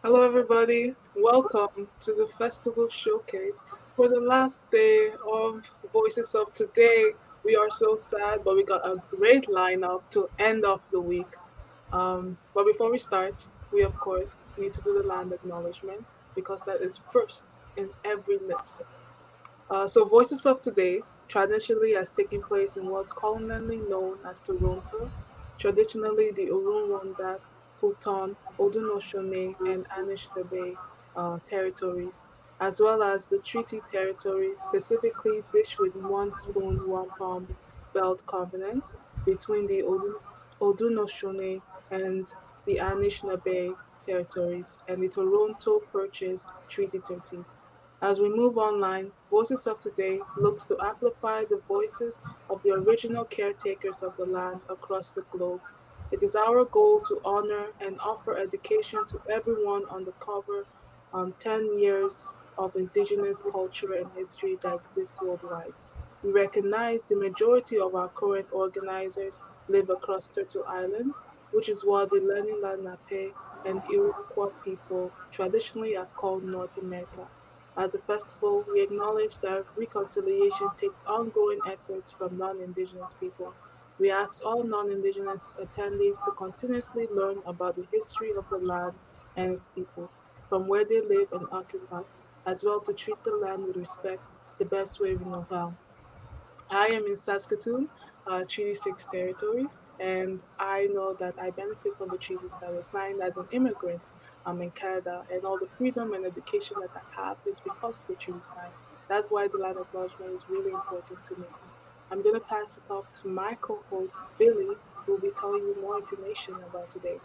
Hello, everybody. Welcome to the festival showcase for the last day of Voices of Today. We are so sad, but we got a great lineup to end off the week. But before we start, we of course need to do the land acknowledgement because that is first in every list. So Voices of Today traditionally has taken place in what's commonly known as Toronto, traditionally the Orunwandat, Futon, Odunoshone, and Anishinaabe territories, as well as the Treaty Territory, specifically Dish with One Spoon, One Palm Belt Covenant between the Odunoshone and the Anishinaabe territories, and the Toronto Purchase Treaty 13. As we move online, Voices of Today looks to amplify the voices of the original caretakers of the land across the globe. It is our goal to honor and offer education to everyone on the cover on 10 years of Indigenous culture and history that exists worldwide. We recognize the majority of our current organizers live across Turtle Island, which is what the Learning Lenape and Iroquois people traditionally have called North America. As a festival, we acknowledge that reconciliation takes ongoing efforts from non-Indigenous people. We ask all non-Indigenous attendees to continuously learn about the history of the land and its people, from where they live and occupy, as well to treat the land with respect the best way we know how. I am in Saskatoon, Treaty 6 territories, and I know that I benefit from the treaties that were signed as an immigrant in Canada, and all the freedom and education that I have is because of the treaty signed. That's why the land acknowledgement is really important to me. I'm going to pass it off to my co host, Billy, who will be telling you more information about today.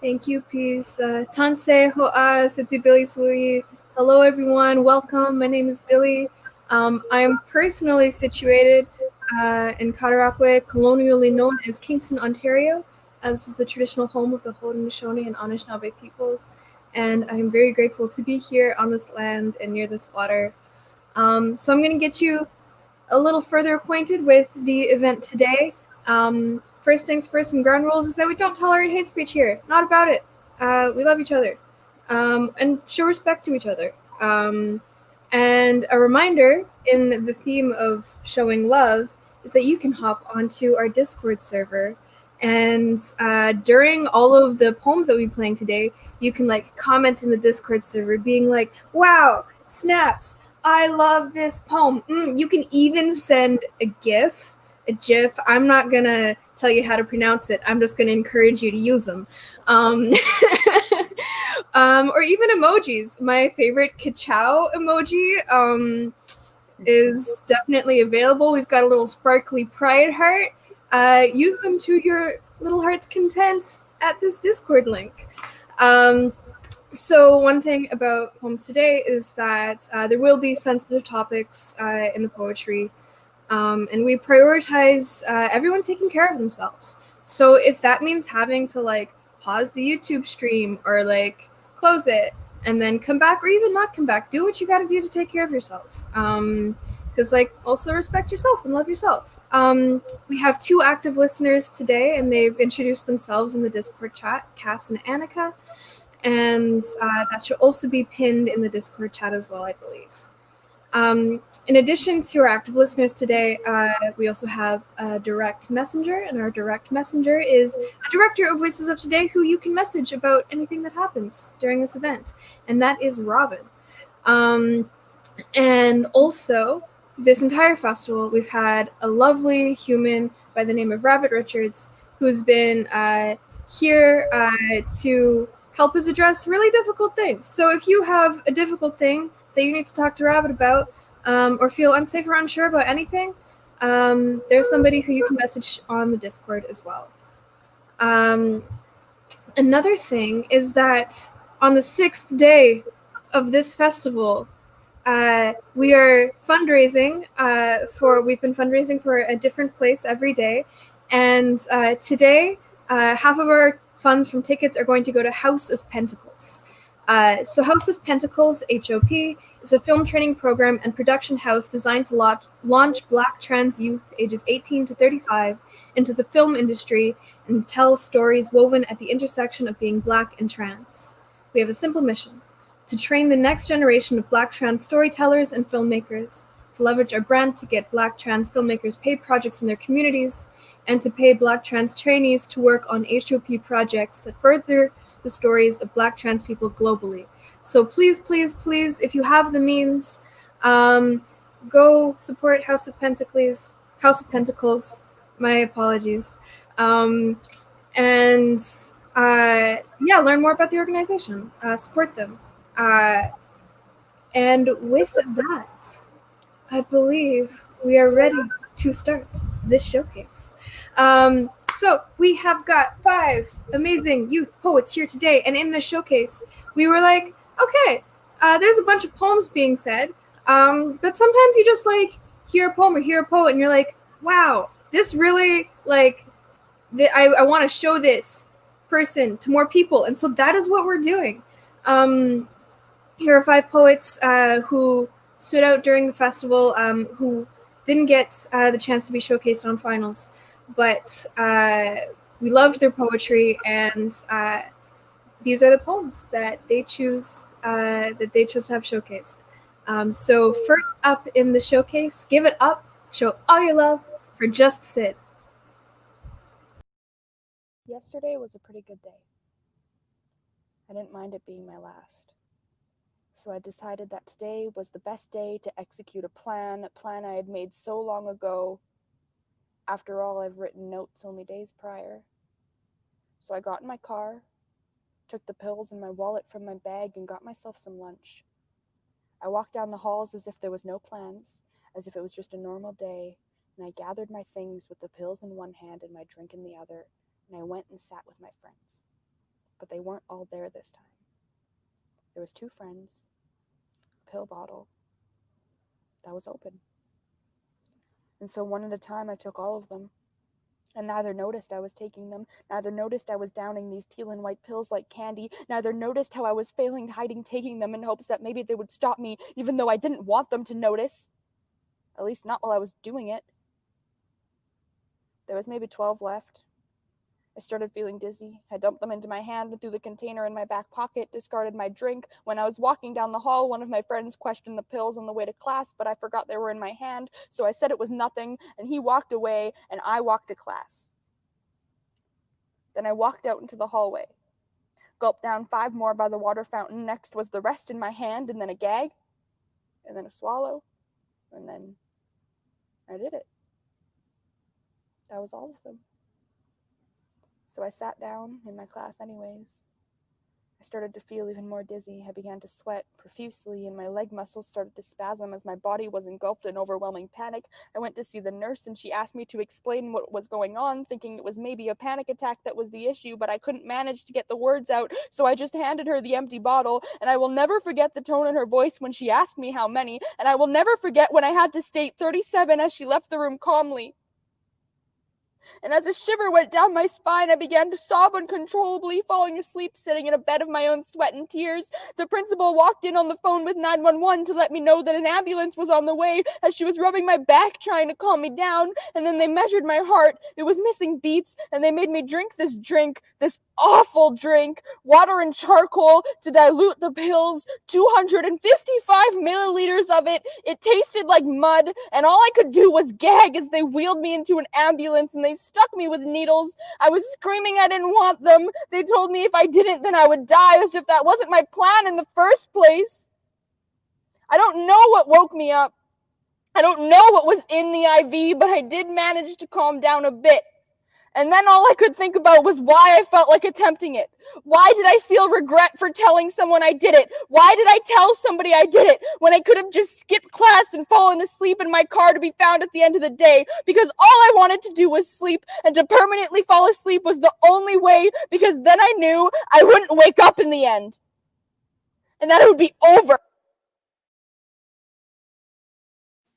Thank you, peace. Tanse ho'a siti Billy Sui. Hello, everyone. Welcome. My name is Billy. I'm personally situated in Cataraqui, colonially known as Kingston, Ontario. This is the traditional home of the Haudenosaunee and Anishinaabe peoples, and I'm very grateful to be here on this land and near this water. So I'm going to get you a little further acquainted with the event today. First things first, some ground rules is that we don't tolerate hate speech here. Not about it. We love each other and show respect to each other. And a reminder in the theme of showing love is that you can hop onto our Discord server. And during all of the poems that we're playing today, you can like comment in the Discord server, being like, "Wow, snaps! I love this poem." You can even send a GIF, a GIF. I'm not gonna tell you how to pronounce it. I'm just gonna encourage you to use them. Um, or even emojis. My favorite Kachow emoji is definitely available. We've got a little sparkly pride heart. Use them to your little heart's content at this Discord link. So one thing about poems today is that there will be sensitive topics in the poetry, and we prioritize everyone taking care of themselves. So if that means having to like pause the YouTube stream or like close it and then come back or even not come back, do what you got to do to take care of yourself. Because like also respect yourself and love yourself. We have two active listeners today, and they've introduced themselves in the Discord chat, Cass and Annika, and that should also be pinned in the Discord chat as well, I believe. In addition to our active listeners today, we also have a direct messenger, and our direct messenger is a director of Voices of Today who you can message about anything that happens during this event, and that is Robin. And also, this entire festival, we've had a lovely human by the name of Rabbit Richards who's been here to help us address really difficult things. So if you have a difficult thing that you need to talk to Rabbit about, or feel unsafe or unsure about anything, there's somebody who you can message on the Discord as well. Another thing is that on the 6th day of this festival, we are fundraising we've been fundraising for a different place every day. And today, half of our funds from tickets are going to go to House of Pentacles. So House of Pentacles, HOP, is a film training program and production house designed to launch Black trans youth ages 18 to 35 into the film industry and tell stories woven at the intersection of being Black and trans. We have a simple mission: to train the next generation of Black trans storytellers and filmmakers, to leverage our brand to get Black trans filmmakers paid projects in their communities, and to pay Black trans trainees to work on HOP projects that further the stories of Black trans people globally. So please, please, please, if you have the means, go support House of Pentacles. House of Pentacles. My apologies. And yeah, learn more about the organization. Support them. And with that, I believe we are ready to start this showcase. So we have got 5 amazing youth poets here today, and in this showcase, we were like, okay, there's a bunch of poems being said, but sometimes you just like hear a poem or hear a poet, and you're like, wow, this really like, I want to show this person to more people, and so that is what we're doing. Here are 5 poets who stood out during the festival, who didn't get the chance to be showcased on finals, but we loved their poetry, and these are the poems that they chose to have showcased. So first up in the showcase, give it up, show all your love for Just Sid. Yesterday was a pretty good day. I didn't mind it being my last. So I decided that today was the best day to execute a plan I had made so long ago. After all, I've written notes only days prior. So I got in my car, took the pills and my wallet from my bag, and got myself some lunch. I walked down the halls as if there was no plans, as if it was just a normal day, and I gathered my things with the pills in one hand and my drink in the other, and I went and sat with my friends. But they weren't all there this time. There was 2 friends, a pill bottle that was open. And so one at a time I took all of them, and neither noticed I was taking them, neither noticed I was downing these teal and white pills like candy, neither noticed how I was failing hiding taking them in hopes that maybe they would stop me, even though I didn't want them to notice. At least not while I was doing it. There was maybe 12 left. I started feeling dizzy. I dumped them into my hand and threw the container in my back pocket, discarded my drink. When I was walking down the hall, one of my friends questioned the pills on the way to class, but I forgot they were in my hand, so I said it was nothing, and he walked away, and I walked to class. Then I walked out into the hallway, gulped down 5 more by the water fountain. Next was the rest in my hand, and then a gag, and then a swallow, and then I did it. That was all of them. So I sat down in my class anyways. I started to feel even more dizzy. I began to sweat profusely, and my leg muscles started to spasm as my body was engulfed in overwhelming panic. I went to see the nurse, and she asked me to explain what was going on, thinking it was maybe a panic attack that was the issue, but I couldn't manage to get the words out, so I just handed her the empty bottle, and I will never forget the tone in her voice when she asked me how many, and I will never forget when I had to state 37 as she left the room calmly. And as a shiver went down my spine, I began to sob uncontrollably, falling asleep sitting in a bed of my own sweat and tears. The principal walked in on the phone with 911 to let me know that an ambulance was on the way, as she was rubbing my back trying to calm me down. And then they measured my heart. It was missing beats, and they made me drink, this awful drink, water and charcoal to dilute the pills, 255 milliliters of it. It tasted like mud, and all I could do was gag as they wheeled me into an ambulance and they stuck me with needles. I was screaming I didn't want them. They told me if I didn't, then I would die, as if that wasn't my plan in the first place. I don't know what woke me up. I don't know what was in the IV, but I did manage to calm down a bit. And then all I could think about was why I felt like attempting it. Why did I feel regret for telling someone I did it? Why did I tell somebody I did it when I could have just skipped class and fallen asleep in my car to be found at the end of the day? Because all I wanted to do was sleep, and to permanently fall asleep was the only way, because then I knew I wouldn't wake up in the end. And that it would be over.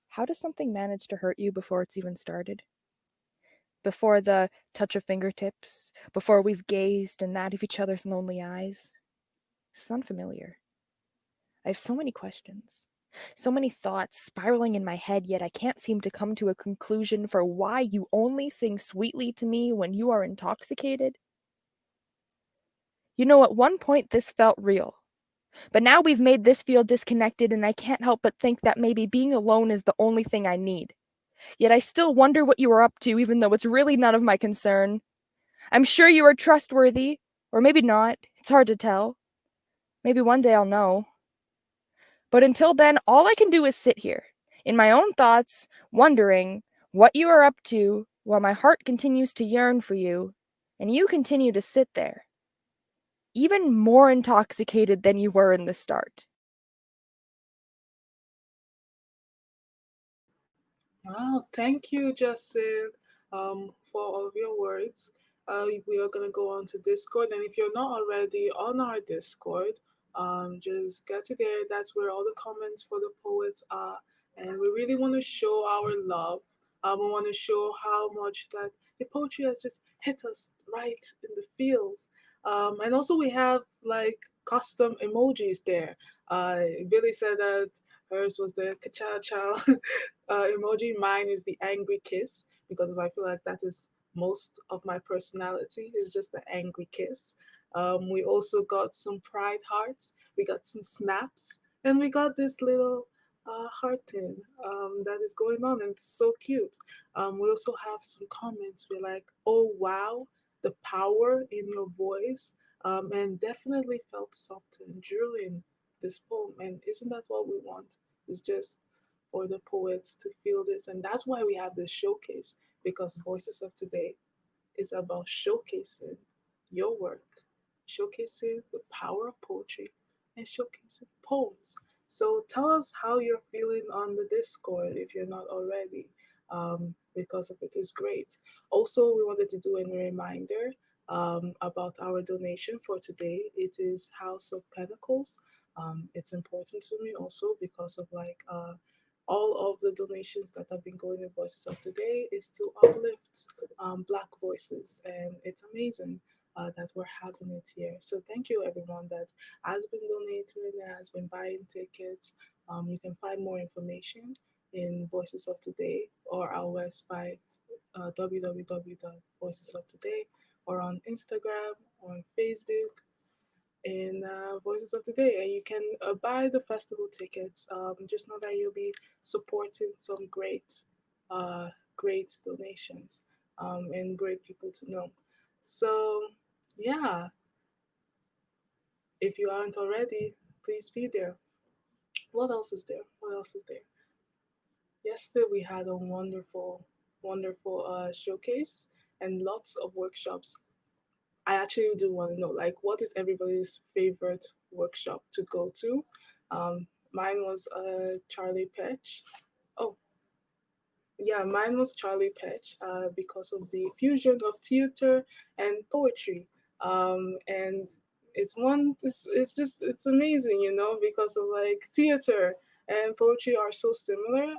How does something manage to hurt you before it's even started? Before the touch of fingertips, before we've gazed in that of each other's lonely eyes? This is unfamiliar. I have so many questions, so many thoughts spiraling in my head, yet I can't seem to come to a conclusion for why you only sing sweetly to me when you are intoxicated. You know, at one point this felt real, but now we've made this feel disconnected, and I can't help but think that maybe being alone is the only thing I need. Yet I still wonder what you are up to, even though it's really none of my concern. I'm sure you are trustworthy, or maybe not. It's hard to tell. Maybe one day I'll know. But until then, all I can do is sit here, in my own thoughts, wondering what you are up to, while my heart continues to yearn for you, and you continue to sit there, even more intoxicated than you were in the start. Wow, thank you, Justin, for all of your words. We are gonna go on to Discord, and if you're not already on our Discord, just get to there. That's where all the comments for the poets are, and we really want to show our love. We want to show how much that the poetry has just hit us right in the feels. And also we have like custom emojis there. Billy said that hers was the ka cha emoji. Mine is the angry kiss because I feel like that is most of my personality is just the angry kiss. We also got some pride hearts. We got some snaps, and we got this little heart thing that is going on, and it's so cute. We also have some comments. We're like, "Oh wow, the power in your voice," and definitely felt something during this poem. And isn't that what we want? It's just for the poets to feel this. And that's why we have this showcase, because Voices of Today is about showcasing your work, showcasing the power of poetry, and showcasing poems. So tell us how you're feeling on the Discord if you're not already, because of it is great. Also, we wanted to do a reminder about our donation for today. It is House of Pentacles. It's important to me also because of like all of the donations that have been going in Voices of Today is to uplift Black voices, and it's amazing that we're having it here. So thank you everyone that has been donating, has been buying tickets. You can find more information in Voices of Today or our website www.voicesoftoday, or on Instagram or on Facebook in Voices of Today, and you can buy the festival tickets. Just know that you'll be supporting some great donations, and great people to know. So, yeah, if you aren't already, please be there. What else is there? What else is there? Yesterday we had a wonderful showcase and lots of workshops. I actually do want to know, like, what is everybody's favorite workshop to go to? Mine was Charlie Petch. Oh, yeah, mine was Charlie Petch because of the fusion of theater and poetry. And it's amazing, because of like theater and poetry are so similar.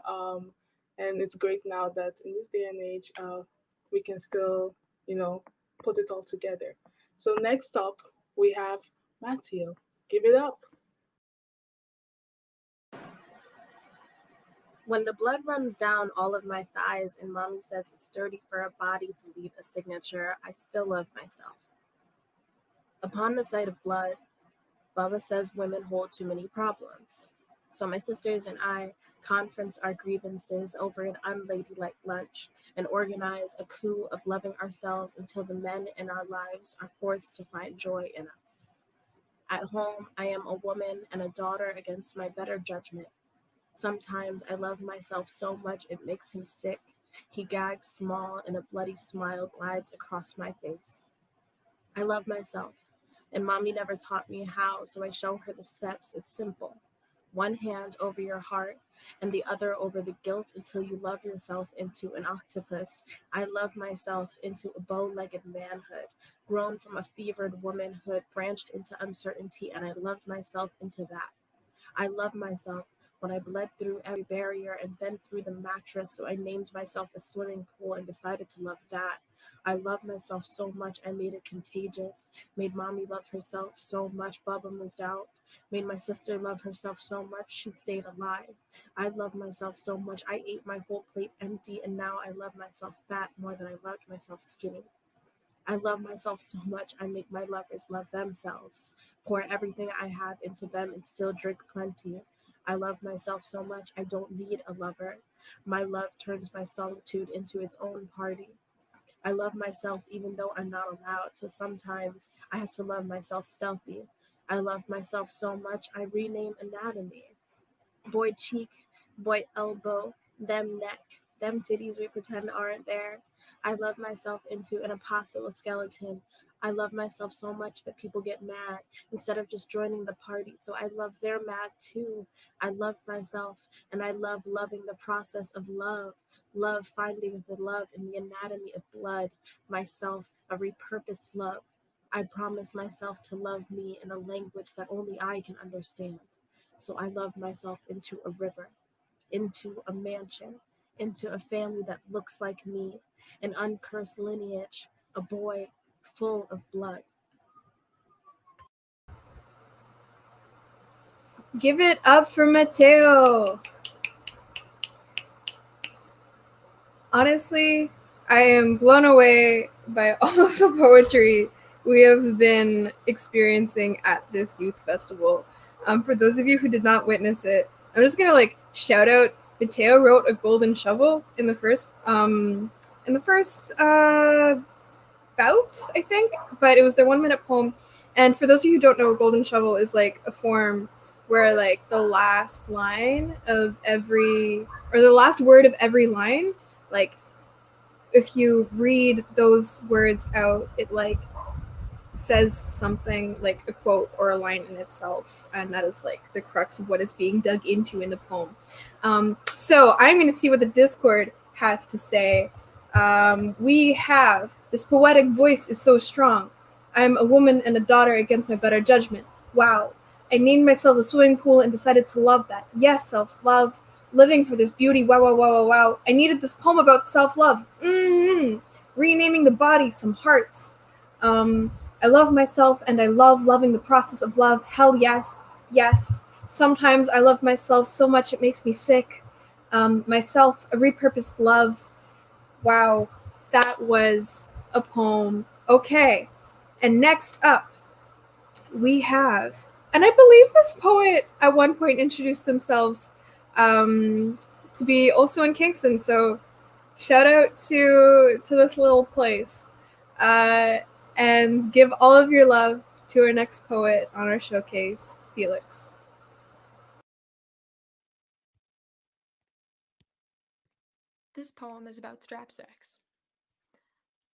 And it's great now that in this day and age, we can still, you know, put it all together. So next up, we have Matteo. Give it up. When the blood runs down all of my thighs and mommy says it's dirty for a body to leave a signature, I still love myself. Upon the sight of blood, Baba says women hold too many problems. So my sisters and I conference our grievances over an unladylike lunch and organize a coup of loving ourselves until the men in our lives are forced to find joy in us. At home, I am a woman and a daughter against my better judgment. Sometimes I love myself so much it makes him sick. He gags small and a bloody smile glides across my face. I love myself, and mommy never taught me how, so I show her the steps. It's simple. One hand over your heart and the other over the guilt until you love yourself into an octopus. I love myself into a bow-legged manhood, grown from a fevered womanhood, branched into uncertainty, and I loved myself into that. I love myself when I bled through every barrier and then through the mattress, so I named myself a swimming pool and decided to love that. I love myself so much I made it contagious. Made mommy love herself so much Bubba moved out. Made my sister love herself so much she stayed alive. I love myself so much I ate my whole plate empty, and now I love myself fat more than I loved myself skinny. I love myself so much I make my lovers love themselves. Pour everything I have into them and still drink plenty. I love myself so much I don't need a lover. My love turns my solitude into its own party. I love myself even though I'm not allowed, so sometimes I have to love myself stealthy. I love myself so much I rename anatomy. Boy cheek, boy elbow, them neck, them titties we pretend aren't there. I love myself into an impossible skeleton. I love myself so much that people get mad instead of just joining the party. So I love their mad too. I love myself and I love loving the process of love. Love finding the love in the anatomy of blood. Myself, a repurposed love. I promise myself to love me in a language that only I can understand. So I love myself into a river, into a mansion, into a family that looks like me, an uncursed lineage, a boy full of blood. Give it up for Mateo. Honestly, I am blown away by all of the poetry we have been experiencing at this youth festival. For those of you who did not witness it, I'm just gonna shout out. Mateo wrote a golden shovel in the first bout, I think, but it was their 1 minute poem. And for those of you who don't know, a golden shovel is like a form where the last line of every or the last word of every line, like if you read those words out, it says something like a quote or a line in itself, and that is the crux of what is being dug into in the poem. So I'm going to see what the Discord has to say. We have this poetic voice is so strong. I'm a woman and a daughter against my better judgment. Wow. I named myself a swimming pool and decided to love that. Yes, self-love. Living for this beauty. Wow, wow, wow, wow, wow. I needed this poem about self-love. Renaming the body some hearts. I love myself and I love loving the process of love. Hell yes, yes. Sometimes I love myself so much it makes me sick. Myself, a repurposed love. Wow, that was a poem. Okay, and next up, we have, and I believe this poet at one point introduced themselves to be also in Kingston, so shout out to this little place. Uh, and give all of your love to our next poet on our showcase, Felix. This poem is about strap sex.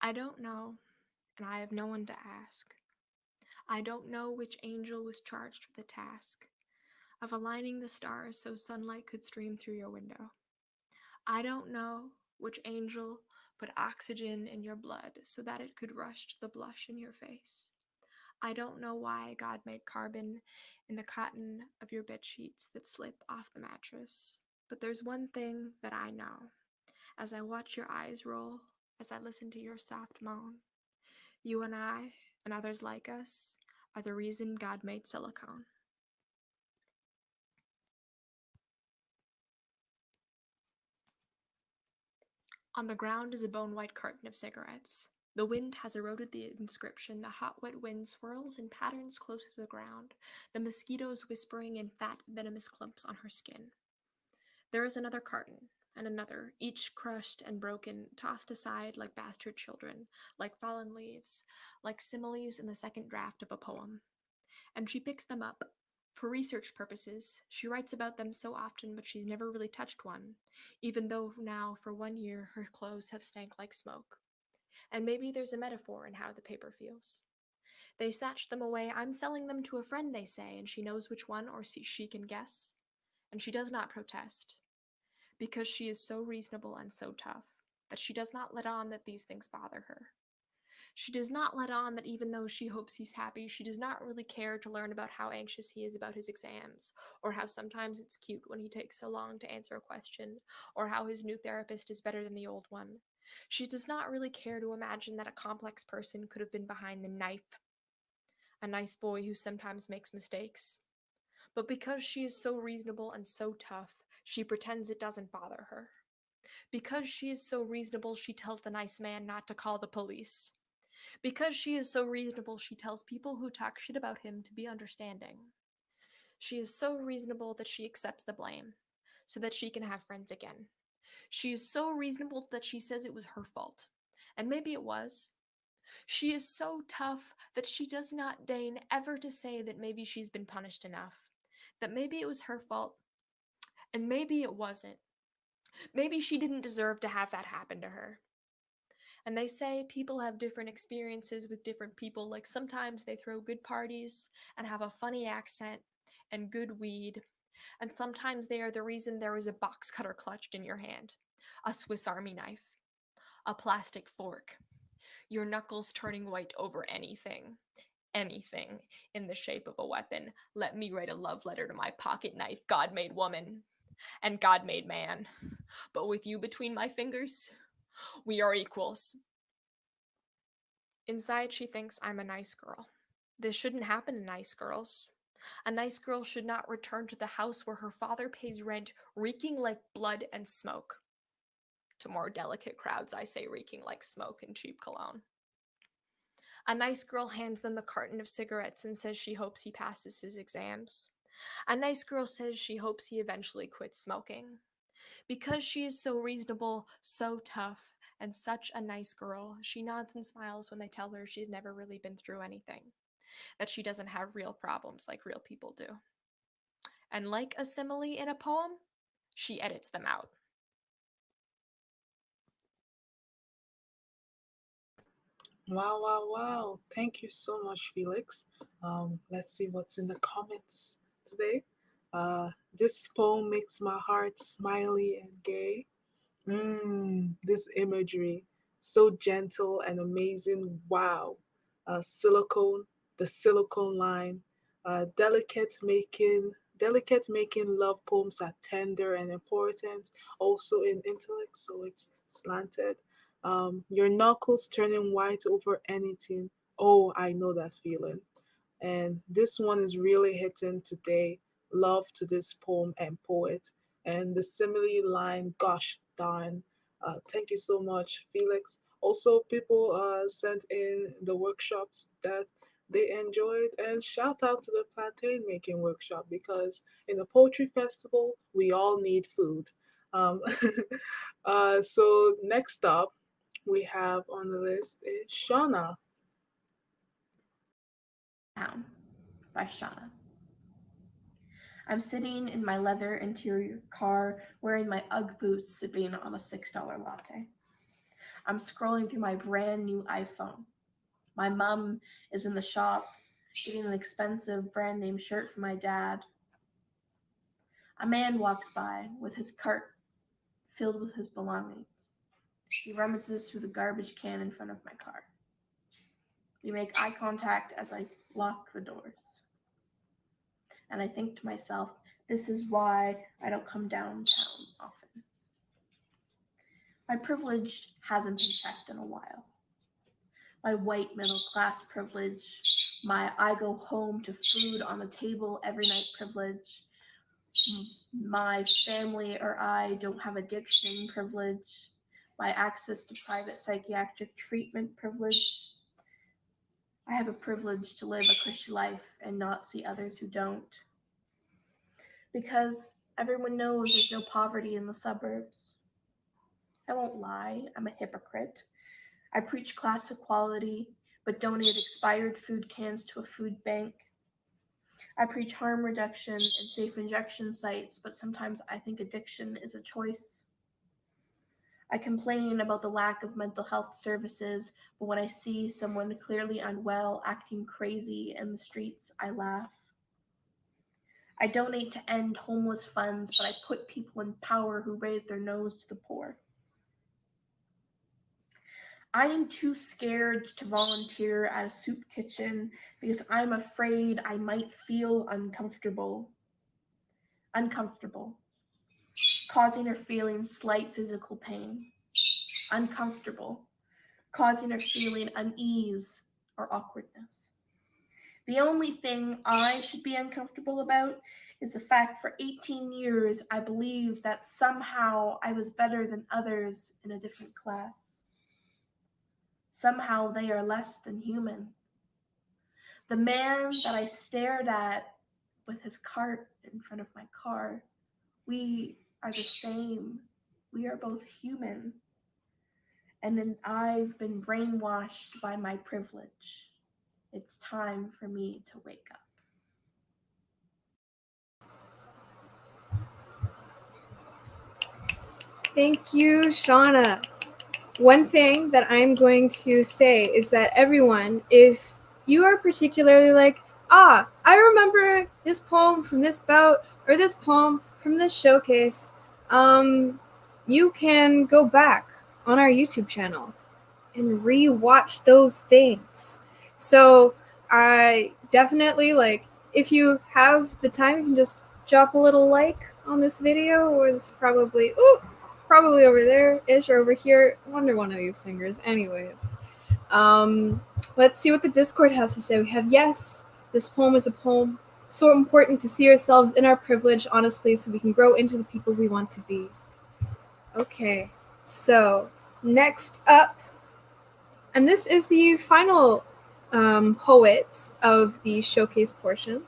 I don't know, and I have no one to ask. I don't know which angel was charged with the task of aligning the stars so sunlight could stream through your window. I don't know which angel put oxygen in your blood so that it could rush to the blush in your face. I don't know why God made carbon in the cotton of your bed sheets that slip off the mattress. But there's one thing that I know. As I watch your eyes roll, as I listen to your soft moan, you and I, and others like us, are the reason God made silicone. On the ground is a bone-white carton of cigarettes. The wind has eroded the inscription. The hot, wet wind swirls in patterns close to the ground, the mosquitoes whispering in fat, venomous clumps on her skin. There is another carton, and another, each crushed and broken, tossed aside like bastard children, like fallen leaves, like similes in the second draft of a poem. And she picks them up. For research purposes, she writes about them so often, but she's never really touched one, even though now, for 1 year, her clothes have stank like smoke. And maybe there's a metaphor in how the paper feels. They snatched them away. I'm selling them to a friend, they say, and she knows which one, or she can guess. And she does not protest, because she is so reasonable and so tough that she does not let on that these things bother her. She does not let on that even though she hopes he's happy, she does not really care to learn about how anxious he is about his exams, or how sometimes it's cute when he takes so long to answer a question, or how his new therapist is better than the old one. She does not really care to imagine that a complex person could have been behind the knife, a nice boy who sometimes makes mistakes. But because she is so reasonable and so tough, she pretends it doesn't bother her. Because she is so reasonable, she tells the nice man not to call the police. Because she is so reasonable, she tells people who talk shit about him to be understanding. She is so reasonable that she accepts the blame, so that she can have friends again. She is so reasonable that she says it was her fault. And maybe it was. She is so tough that she does not deign ever to say that maybe she's been punished enough, that maybe it was her fault, and maybe it wasn't. Maybe she didn't deserve to have that happen to her. And they say people have different experiences with different people. Like sometimes they throw good parties and have a funny accent and good weed. And sometimes they are the reason there is a box cutter clutched in your hand, a Swiss Army knife, a plastic fork, your knuckles turning white over anything. Anything in the shape of a weapon. Let me write a love letter to my pocket knife. God made woman, and God made man. But with you between my fingers, we are equals. Inside, she thinks I'm a nice girl. This shouldn't happen to nice girls. A nice girl should not return to the house where her father pays rent, reeking like blood and smoke. To more delicate crowds, I say reeking like smoke and cheap cologne. A nice girl hands them a carton of cigarettes and says she hopes he passes his exams. A nice girl says she hopes he eventually quits smoking. Because she is so reasonable, so tough, and such a nice girl, she nods and smiles when they tell her she's never really been through anything, that she doesn't have real problems like real people do. And like a simile in a poem, she edits them out. Wow, wow, wow. Thank you so much, Felix. Let's see what's in the comments today. This poem makes my heart smiley and gay. This imagery, so gentle and amazing. Wow. Silicone, the silicone line, delicate making love poems are tender and important, also in intellect, so it's slanted. Your knuckles turning white over anything. Oh, I know that feeling. And this one is really hitting today. Love to this poem and poet. And the simile line, gosh darn. Thank you so much, Felix. Also, people sent in the workshops that they enjoyed, and shout out to the plantain making workshop because in a poetry festival, we all need food. Um, so, next up, we have on the list is Shauna. Town by Shauna. I'm sitting in my leather interior car wearing my Ugg boots sipping on a $6 latte. I'm scrolling through my brand new iPhone. My mom is in the shop getting an expensive brand name shirt for my dad. A man walks by with his cart filled with his belongings. He rummages through the garbage can in front of my car. We make eye contact as I lock the doors. And I think to myself, this is why I don't come downtown often. My privilege hasn't been checked in a while. My white middle class privilege, my I go home to food on the table every night privilege, my family or I don't have addiction privilege, my access to private psychiatric treatment privilege. I have a privilege to live a cushy life and not see others who don't. Because everyone knows there's no poverty in the suburbs. I won't lie, I'm a hypocrite. I preach class equality, but donate expired food cans to a food bank. I preach harm reduction and safe injection sites, but sometimes I think addiction is a choice. I complain about the lack of mental health services, but when I see someone clearly unwell acting crazy in the streets, I laugh. I donate to end homeless funds, but I put people in power who raise their nose to the poor. I am too scared to volunteer at a soup kitchen because I'm afraid I might feel uncomfortable, causing or feeling slight physical pain. uncomfortable, causing her feeling unease or awkwardness. The only thing I should be uncomfortable about is the fact for 18 years I believed that somehow I was better than others in a different class. Somehow they are less than human. The man that I stared at with his cart in front of my car, we are the same. We are both human. And then I've been brainwashed by my privilege. It's time for me to wake up. Thank you, Shauna. One thing that I'm going to say is that everyone, if you are particularly like, I remember this poem from this bout or this poem from this showcase, you can go back on our YouTube channel and re-watch those things. So I definitely, like, if you have the time, you can just drop a little like on this video, or it's probably over there-ish or over here, under one of these fingers. Anyways, let's see what the Discord has to say. We have, yes, this poem is a poem. So important to see ourselves in our privilege, honestly, so we can grow into the people we want to be. Okay, so next up, and this is the final poet of the showcase portion.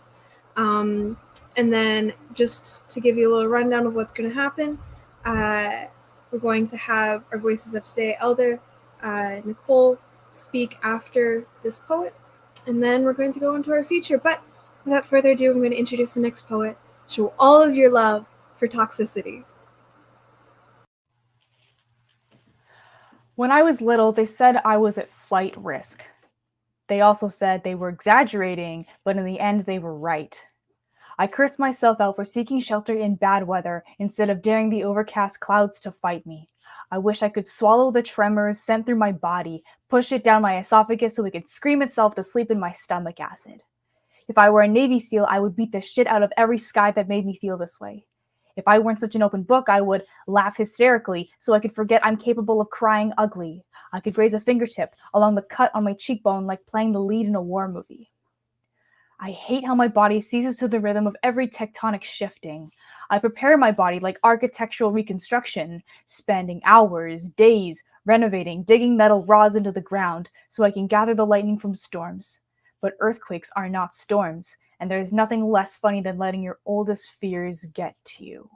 And then just to give you a little rundown of what's going to happen, we're going to have our Voices of Today elder, Nicole, speak after this poet, and then we're going to go into our feature. But without further ado, I'm going to introduce the next poet. Show all of your love for toxicity. When I was little, they said I was at flight risk. They also said they were exaggerating, but in the end, they were right. I cursed myself out for seeking shelter in bad weather instead of daring the overcast clouds to fight me. I wish I could swallow the tremors sent through my body, push it down my esophagus so it could scream itself to sleep in my stomach acid. If I were a Navy SEAL, I would beat the shit out of every sky that made me feel this way. If I weren't such an open book, I would laugh hysterically so I could forget I'm capable of crying ugly. I could raise a fingertip along the cut on my cheekbone like playing the lead in a war movie. I hate how my body seizes to the rhythm of every tectonic shifting. I prepare my body like architectural reconstruction, spending hours, days, renovating, digging metal rods into the ground so I can gather the lightning from storms. But earthquakes are not storms, and there is nothing less funny than letting your oldest fears get to you.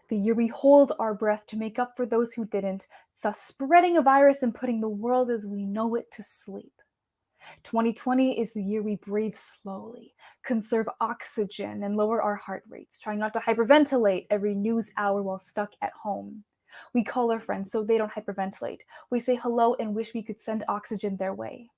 The year we hold our breath to make up for those who didn't, thus spreading a virus and putting the world as we know it to sleep. 2020 is the year we breathe slowly, conserve oxygen, and lower our heart rates, trying not to hyperventilate every news hour while stuck at home. We call our friends so they don't hyperventilate. We say hello and wish we could send oxygen their way.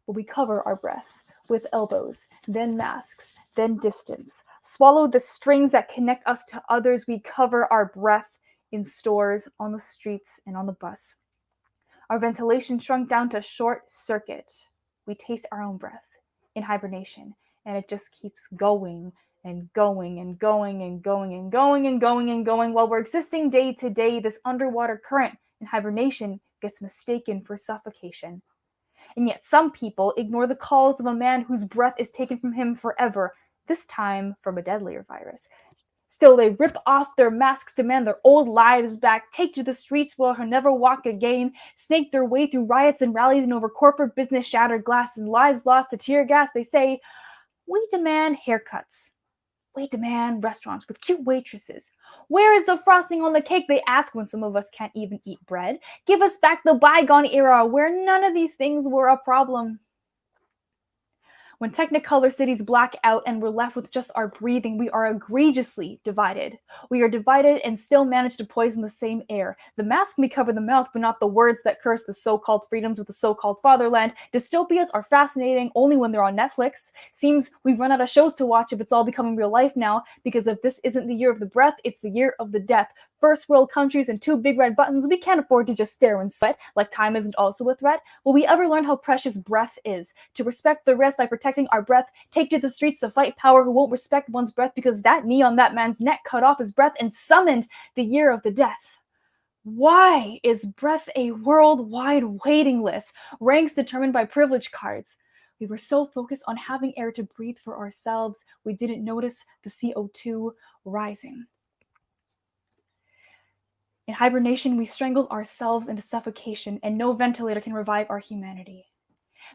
But we cover our breath with elbows, then masks, then distance. Swallow the strings that connect us to others. We cover our breath in stores, on the streets, and on the bus. Our ventilation shrunk down to short circuit. We taste our own breath in hibernation, and it just keeps going and going and going and going and going and going and going. While we're existing day to day, this underwater current in hibernation gets mistaken for suffocation. And yet some people ignore the calls of a man whose breath is taken from him forever, this time from a deadlier virus. Still, they rip off their masks, demand their old lives back, take to the streets where he'll never walk again, snake their way through riots and rallies and over corporate business, shattered glass and lives lost to tear gas. They say, we demand haircuts. We demand restaurants with cute waitresses. Where is the frosting on the cake, they ask when some of us can't even eat bread? Give us back the bygone era where none of these things were a problem. When Technicolor cities black out and we're left with just our breathing, we are egregiously divided. We are divided and still manage to poison the same air. The mask may cover the mouth, but not the words that curse the so-called freedoms of the so-called fatherland. Dystopias are fascinating only when they're on Netflix. Seems we've run out of shows to watch if it's all becoming real life now, because if this isn't the year of the breath, it's the year of the death. First world countries and two big red buttons, we can't afford to just stare and sweat like time isn't also a threat. Will we ever learn how precious breath is? To respect the rest by protecting protecting our breath, take to the streets to fight power who won't respect one's breath because that knee on that man's neck cut off his breath and summoned the year of the death. Why is breath a worldwide waiting list, ranks determined by privilege cards? We were so focused on having air to breathe for ourselves, we didn't notice the CO2 rising. In hibernation, we strangled ourselves into suffocation, and no ventilator can revive our humanity.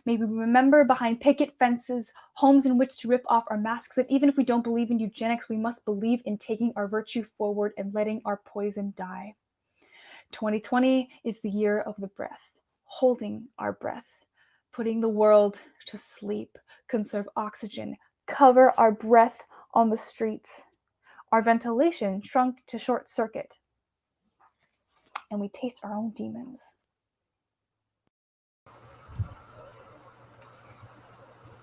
May we remember behind picket fences, homes in which to rip off our masks, that even if we don't believe in eugenics, we must believe in taking our virtue forward and letting our poison die. 2020 is the year of the breath, holding our breath, putting the world to sleep, conserve oxygen, cover our breath on the streets. Our ventilation shrunk to short circuit, and we taste our own demons.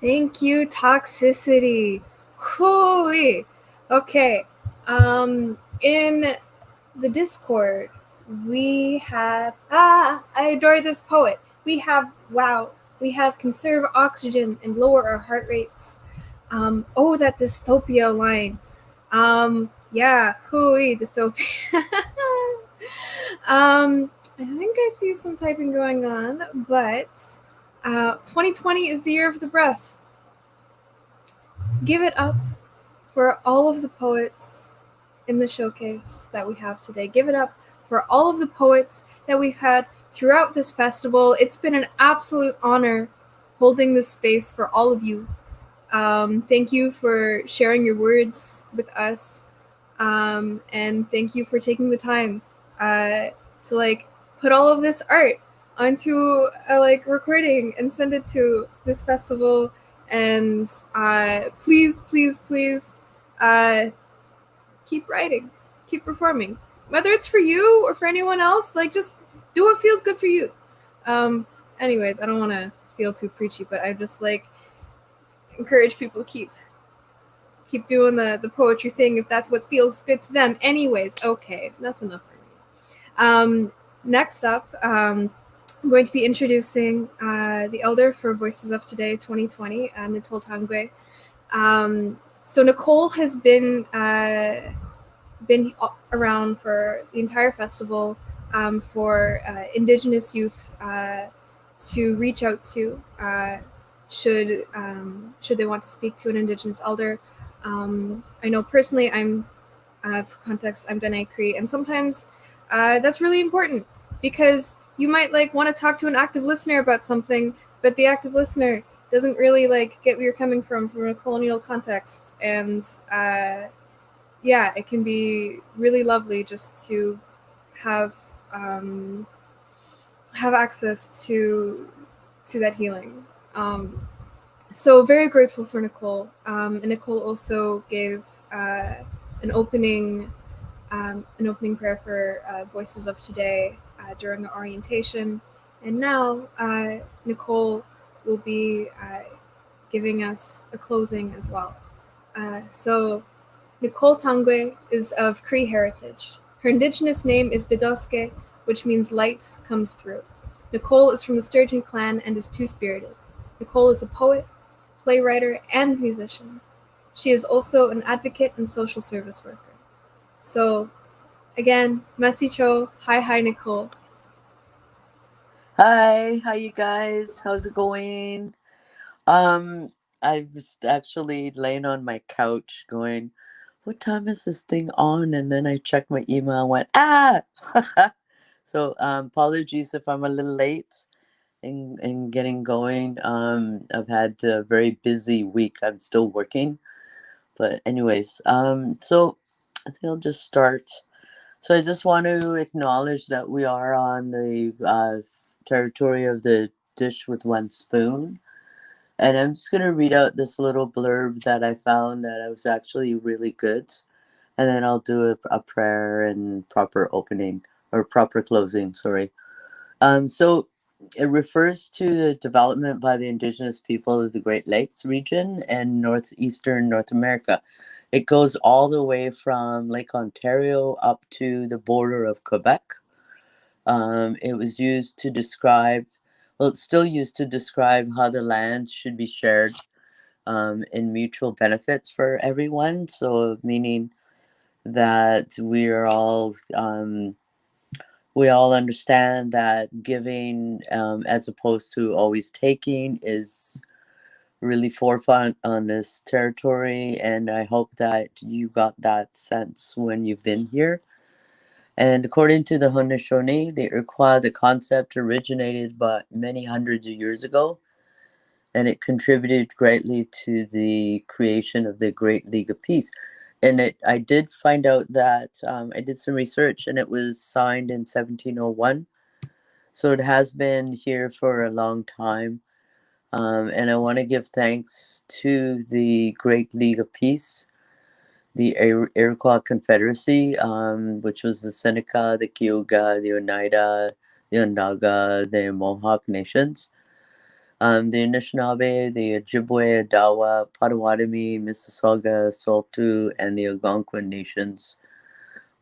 Thank you, toxicity. Hooey. Okay. In the Discord, we have I adore this poet. We have conserve oxygen and lower our heart rates. That dystopia line. Yeah, hooey, dystopia. I think I see some typing going on, but 2020 is the year of the breath. Give it up for all of the poets in the showcase that we have today. Give it up for all of the poets that we've had throughout this festival. It's been an absolute honor holding this space for all of you. Thank you for sharing your words with us. And thank you for taking the time to put all of this art onto a recording and send it to this festival. And please keep writing, keep performing, whether it's for you or for anyone else. Just do what feels good for you. Anyways, I don't want to feel too preachy, but I just encourage people to keep doing the poetry thing if that's what feels good to them. Anyways, okay, that's enough for me. Next up, I'm going to be introducing the elder for Voices of Today 2020, Nicole Tangwe. So Nicole has been around for the entire festival for Indigenous youth to reach out to should they want to speak to an Indigenous elder. I know personally, for context, I'm Dene Cree, and sometimes that's really important because you might want to talk to an active listener about something, but the active listener doesn't really get where you're coming from a colonial context, and it can be really lovely just to have access to that healing. So very grateful for Nicole, and Nicole also gave an opening prayer for Voices of Today during the orientation, and now Nicole will be giving us a closing as well. So Nicole Tangwe is of Cree heritage. Her indigenous name is Bidoske, which means light comes through. Nicole is from the Sturgeon clan and is two-spirited. Nicole is a poet, playwright, and musician. She is also an advocate and social service worker. So, again, Messi Cho, hi Nicole. Hi, how you guys? How's it going? I was actually laying on my couch going, what time is this thing on? And then I checked my email and went, ah! So apologies if I'm a little late in getting going. I've had a very busy week. I'm still working. But anyways, so I think I'll just start. So I just want to acknowledge that we are on the territory of the dish with one spoon. And I'm just going to read out this little blurb that I found that was actually really good. And then I'll do a prayer and proper opening or proper closing, sorry. So it refers to the development by the indigenous people of the Great Lakes region and northeastern North America. It goes all the way from Lake Ontario up to the border of Quebec. It was used to describe, well, it's still used to describe how the land should be shared in mutual benefits for everyone. So meaning that we all understand that giving, as opposed to always taking, is really forefront on this territory, and I hope that you got that sense when you've been here. And according to the Haudenosaunee, the Iroquois, the concept originated but many hundreds of years ago, and it contributed greatly to the creation of the Great League of Peace. And I did find out that I did some research, and it was signed in 1701. So it has been here for a long time. And I want to give thanks to the Great League of Peace, the Iroquois Confederacy, which was the Seneca, the Cayuga, the Oneida, the Onondaga, the Mohawk nations, the Anishinaabe, the Ojibwe, Odawa, Potawatomi, Mississauga, Saulteaux, and the Algonquin nations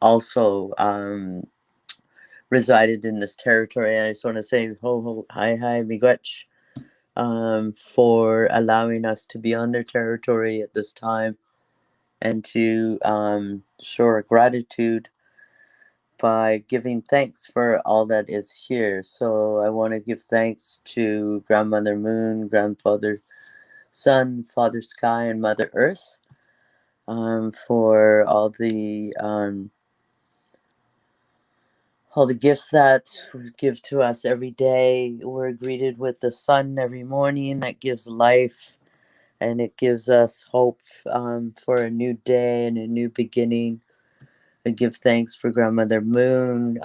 also resided in this territory. And I just want to say ho ho hi hi miigwech, for allowing us to be on their territory at this time, and to show our gratitude by giving thanks for all that is here. So I want to give thanks to Grandmother Moon, Grandfather Sun, Father Sky, and Mother Earth, for all the gifts that give to us every day. We're greeted with the sun every morning that gives life, and it gives us hope, for a new day and a new beginning. I give thanks for Grandmother Moon,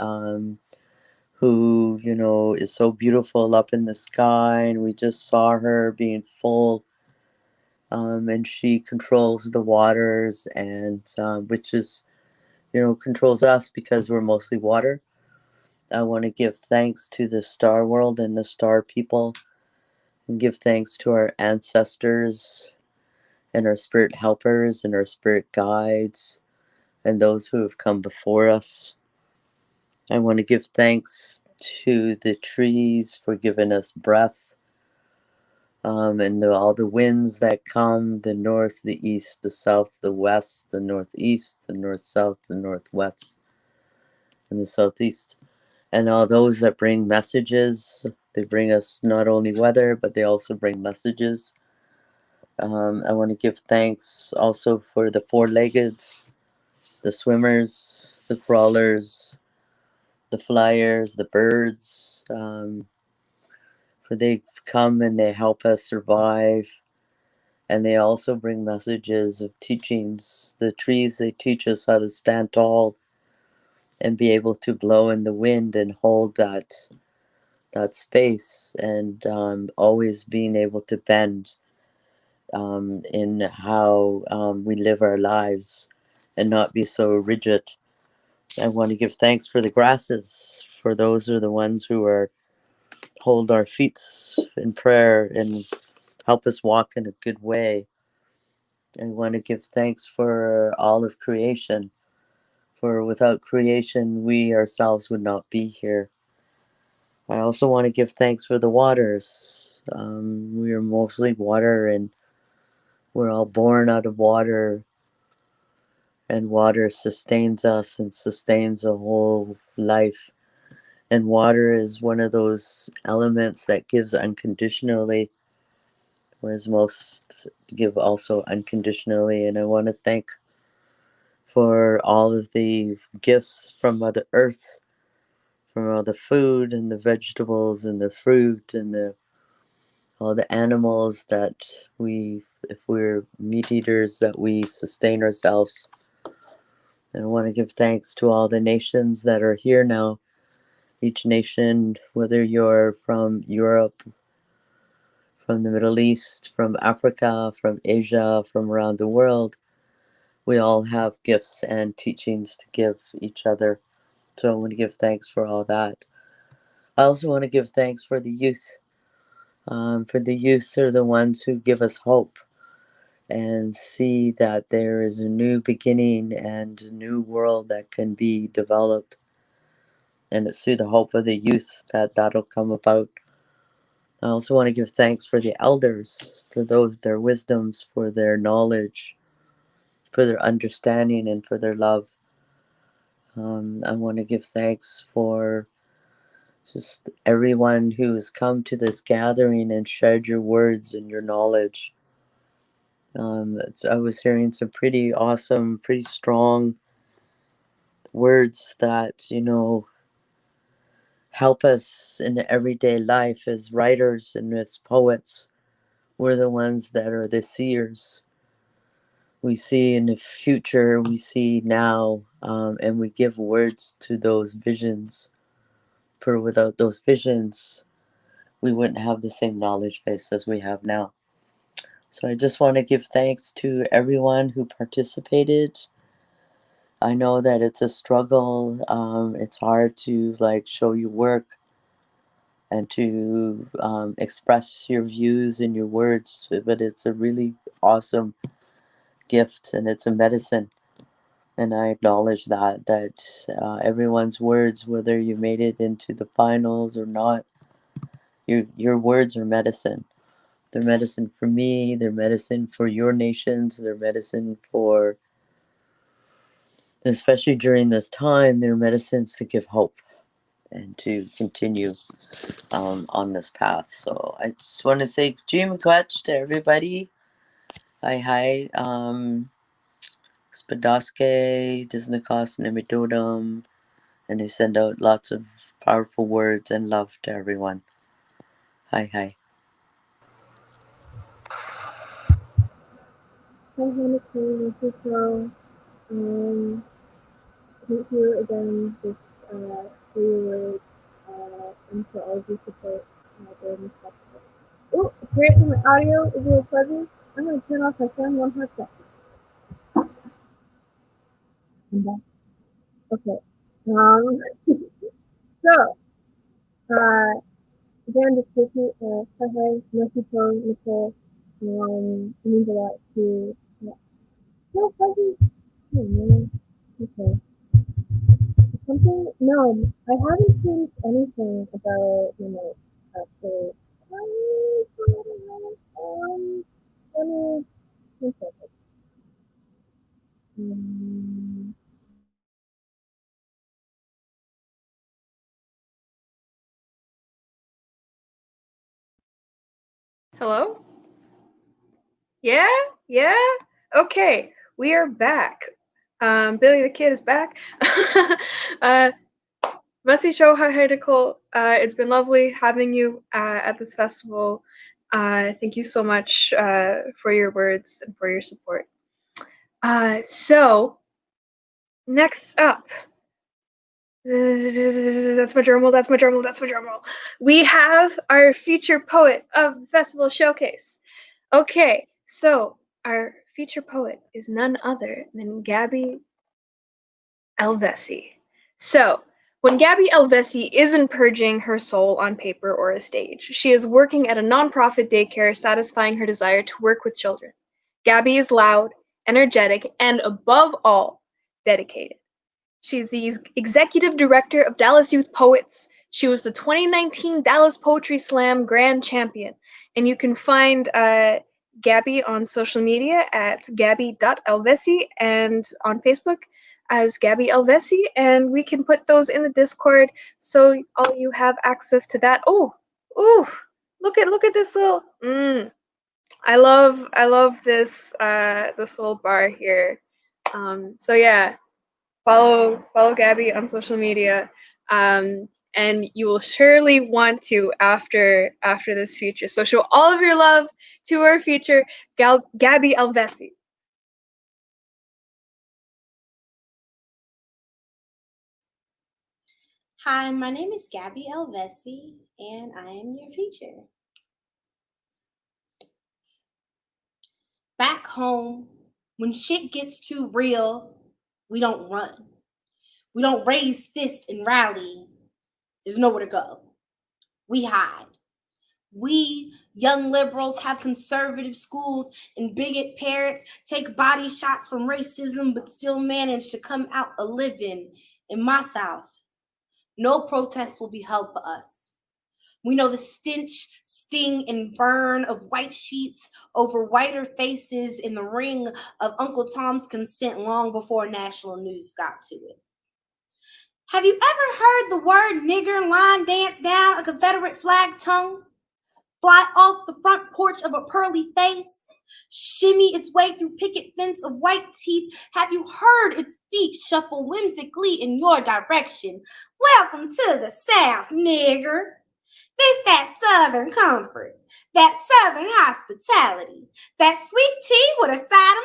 who, is so beautiful up in the sky, and we just saw her being full, and she controls the waters, and which is, controls us because we're mostly water. I want to give thanks to the star world and the star people, and give thanks to our ancestors and our spirit helpers and our spirit guides and those who have come before us. I want to give thanks to the trees for giving us breath, and all the winds that come, the north, the east, the south, the west, the northeast, the north south, the northwest, and the southeast. And all those that bring messages. They bring us not only weather, but they also bring messages. I want to give thanks also for the four-legged, the swimmers, the crawlers, the flyers, the birds, for they come and they help us survive. And they also bring messages of teachings. The trees, they teach us how to stand tall and be able to blow in the wind and hold that space, and always being able to bend, in how we live our lives and not be so rigid. I want to give thanks for the grasses, for those are the ones who are hold our feet in prayer and help us walk in a good way. I want to give thanks for all of creation, for without creation we ourselves would not be here. I also want to give thanks for the waters. We are mostly water, and we're all born out of water, and water sustains us and sustains a whole life. And water is one of those elements that gives unconditionally, whereas most give also unconditionally. And I want to thank for all of the gifts from Mother Earth, from all the food and the vegetables and the fruit and all the animals that we, if we're meat eaters, that we sustain ourselves. And I want to give thanks to all the nations that are here now. Each nation, whether you're from Europe, from the Middle East, from Africa, from Asia, from around the world, we all have gifts and teachings to give each other. So I want to give thanks for all that. I also want to give thanks for the youth. For the youth are the ones who give us hope and see that there is a new beginning and a new world that can be developed. And it's through the hope of the youth that that'll come about. I also want to give thanks for the elders, for their wisdoms, for their knowledge, for their understanding, and for their love. I want to give thanks for just everyone who has come to this gathering and shared your words and your knowledge. I was hearing some pretty awesome, pretty strong words that, help us in the everyday life as writers and as poets. We're the ones that are the seers. We see in the future, we see now, and we give words to those visions. For without those visions, we wouldn't have the same knowledge base as we have now. So I just want to give thanks to everyone who participated. I know that it's a struggle. It's hard to show your work and to express your views in your words, but it's a really awesome gift and it's a medicine. And I acknowledge that everyone's words, whether you made it into the finals or not, your words are medicine. They're medicine for me. They're medicine for your nations. They're medicine for, especially during this time, they're medicines to give hope and to continue on this path. So I just want to say Jimakwach to everybody. Hi. Spadaske, Disneycast, Nemitodum, and they send out lots of powerful words and love to everyone. Hi. Hi, Hannah, Mexico. Thank you again just for your words and for all of your support during this festival. Oh, apparently my audio is a little fuzzy. I'm going to turn off my fan one hot second. I'm back. Okay. So, again, just thank you, hi, Mexico, Nicole. It means a lot to, so fuzzy. Oh, man. Okay. Something? No, I haven't changed anything about actually. Let me one second. Um, Hello? Yeah? Yeah? Okay, we are back. Billy the Kid is back. uh, Messy Show, hi Nicole. It's been lovely having you at this festival. Thank you so much for your words and for your support. So, next up. That's my drum roll, that's my drum roll, that's my drum roll. We have our feature poet of the festival showcase. Okay, so our feature poet is none other than Gabby Elvessie. So, when Gabby Elvessie isn't purging her soul on paper or a stage, she is working at a nonprofit daycare satisfying her desire to work with children. Gabby is loud, energetic, and above all, dedicated. She's the executive director of Dallas Youth Poets. She was the 2019 Dallas Poetry Slam Grand Champion. And you can find Gabby on social media at gabby.elvessie and on Facebook as Gabby Elvessie. And we can put those in the Discord so all you have access to that. Oh, ooh, look at this little. I love this little bar here. So yeah, follow Gabby on social media, and you will surely want to after this feature. So show all of your love to our feature, Gabby Elvessie. Hi, my name is Gabby Elvessie, and I am your feature. Back home, when shit gets too real, we don't run. We don't raise fists and rally. There's nowhere to go. We hide. We, young liberals, have conservative schools and bigot parents, take body shots from racism, but still manage to come out a living. In my South, no protest will be held for us. We know the stench, sting, and burn of white sheets over whiter faces in the ring of Uncle Tom's consent long before national news got to it. Have you ever heard the word nigger line dance down a Confederate flag tongue? Fly off the front porch of a pearly face? Shimmy its way through picket fence of white teeth? Have you heard its feet shuffle whimsically in your direction? Welcome to the South, nigger. It's that Southern comfort, that Southern hospitality, that sweet tea with a side of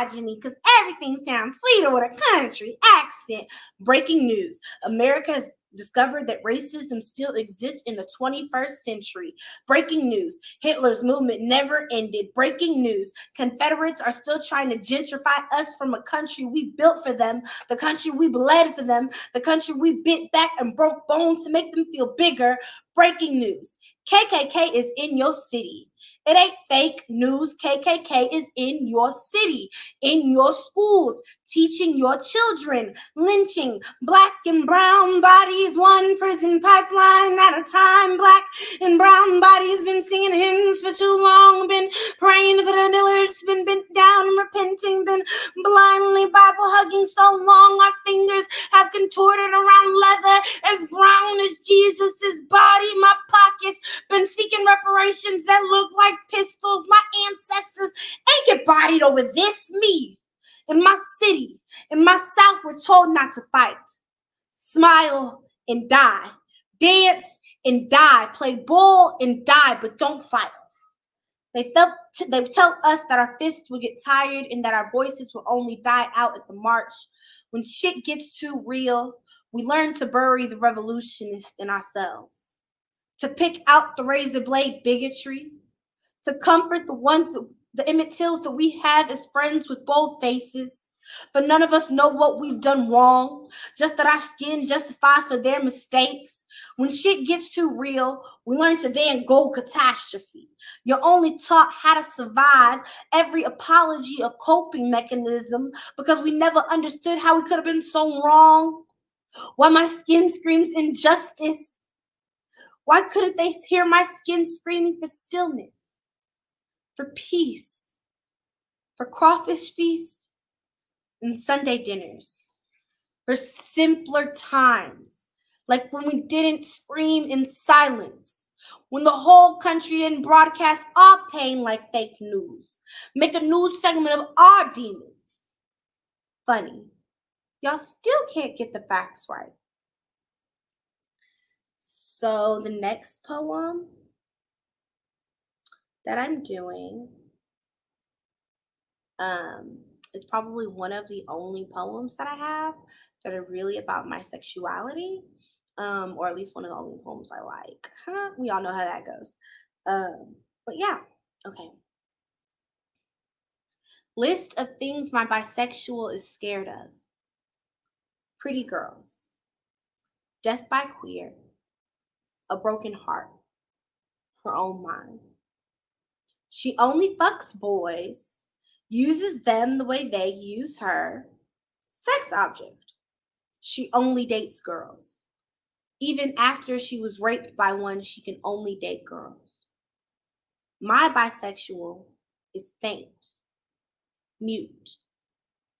misogyny, because everything sounds sweeter with a country accent. Breaking news. America has discovered that racism still exists in the 21st century. Breaking news. Hitler's movement never ended. Breaking news. Confederates are still trying to gentrify us from a country we built for them, the country we bled for them, the country we bit back and broke bones to make them feel bigger. Breaking news. KKK is in your city. It ain't fake news. KKK is in your city, in your schools, teaching your children, lynching black and brown bodies, one prison pipeline at a time. Black and brown bodies been singing hymns for too long, been praying for the Dillards, been bent down and repenting, been blindly Bible hugging so long our fingers have contorted around leather as brown as Jesus's body. My pockets been seeking reparations that look like pistols. My ancestors ain't get bodied over this. Me in my city, in my South, we're told not to fight. Smile and die. Dance and die. Play ball and die, but don't fight. They tell us that our fists will get tired and that our voices will only die out at the march. When shit gets too real, we learn to bury the revolutionists in ourselves, to pick out the razor blade bigotry, to comfort the Emmett Tills that we have as friends with both faces. But none of us know what we've done wrong, just that our skin justifies for their mistakes. When shit gets too real, we learn to Van Gogh catastrophe. You're only taught how to survive, every apology a coping mechanism, because we never understood how we could have been so wrong. Why my skin screams injustice? Why couldn't they hear my skin screaming for stillness, for peace, for crawfish feast and Sunday dinners, for simpler times, like when we didn't scream in silence, when the whole country didn't broadcast our pain like fake news, make a news segment of our demons. Funny, y'all still can't get the facts right. So the next poem that I'm doing, it's probably one of the only poems that I have that are really about my sexuality, or at least one of the only poems I like. We all know how that goes. But yeah, okay. List of things my bisexual is scared of. Pretty girls. Death by queer. A broken heart. Her own mind. She only fucks boys, uses them the way they use her. Sex object. She only dates girls. Even after she was raped by one, she can only date girls. My bisexual is faint, mute,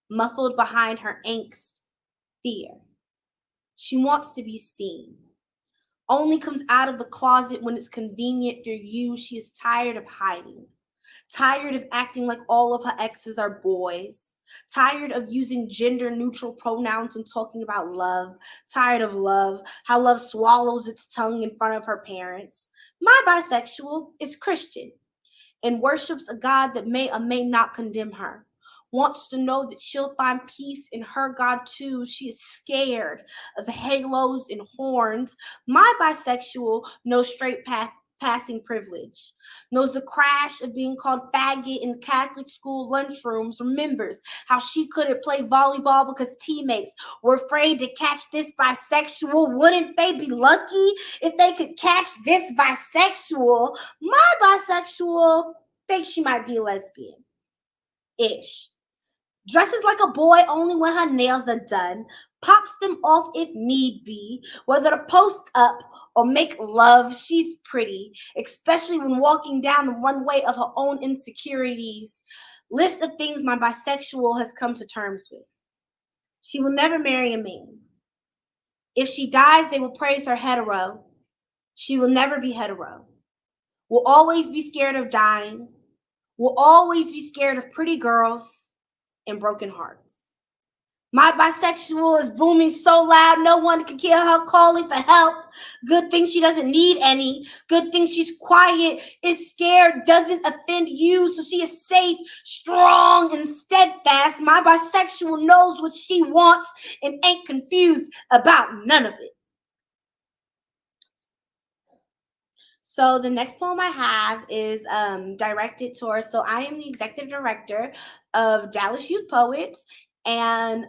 muffled behind her angst, fear. She wants to be seen. Only comes out of the closet when it's convenient for you. She is tired of hiding. Tired of acting like all of her exes are boys. Tired of using gender-neutral pronouns when talking about love. Tired of love, how love swallows its tongue in front of her parents. My bisexual is Christian and worships a God that may or may not condemn her. Wants to know that she'll find peace in her God too. She is scared of halos and horns. My bisexual knows straight passing privilege, knows the crash of being called faggot in Catholic school lunchrooms, remembers how she couldn't play volleyball because teammates were afraid to catch this bisexual. Wouldn't they be lucky if they could catch this bisexual? My bisexual thinks she might be a lesbian-ish. Dresses like a boy only when her nails are done, pops them off if need be, whether to post up or make love, she's pretty, especially when walking down the runway of her own insecurities. List of things my bisexual has come to terms with. She will never marry a man. If she dies, they will praise her hetero. She will never be hetero. Will always be scared of dying. Will always be scared of pretty girls and broken hearts. My bisexual is booming so loud no one can hear her calling for help. Good thing she doesn't need any. Good thing she's quiet, is scared, doesn't offend you, so she is safe, strong, and steadfast. My bisexual knows what she wants and ain't confused about none of it. So the next poem I have is directed towards, so I am the executive director of Dallas Youth Poets. And,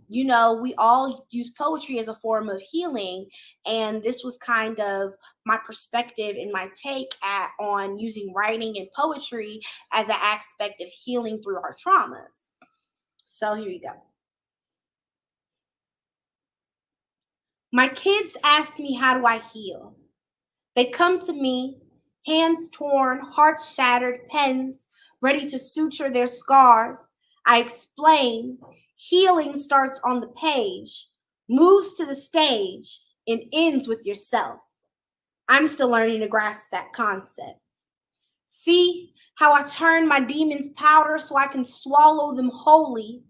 we all use poetry as a form of healing. And this was kind of my perspective and my take on using writing and poetry as an aspect of healing through our traumas. So here you go. My kids ask me, how do I heal? They come to me, hands torn, hearts shattered, pens ready to suture their scars. I explain, healing starts on the page, moves to the stage, and ends with yourself. I'm still learning to grasp that concept. See how I turn my demons powder so I can swallow them wholly.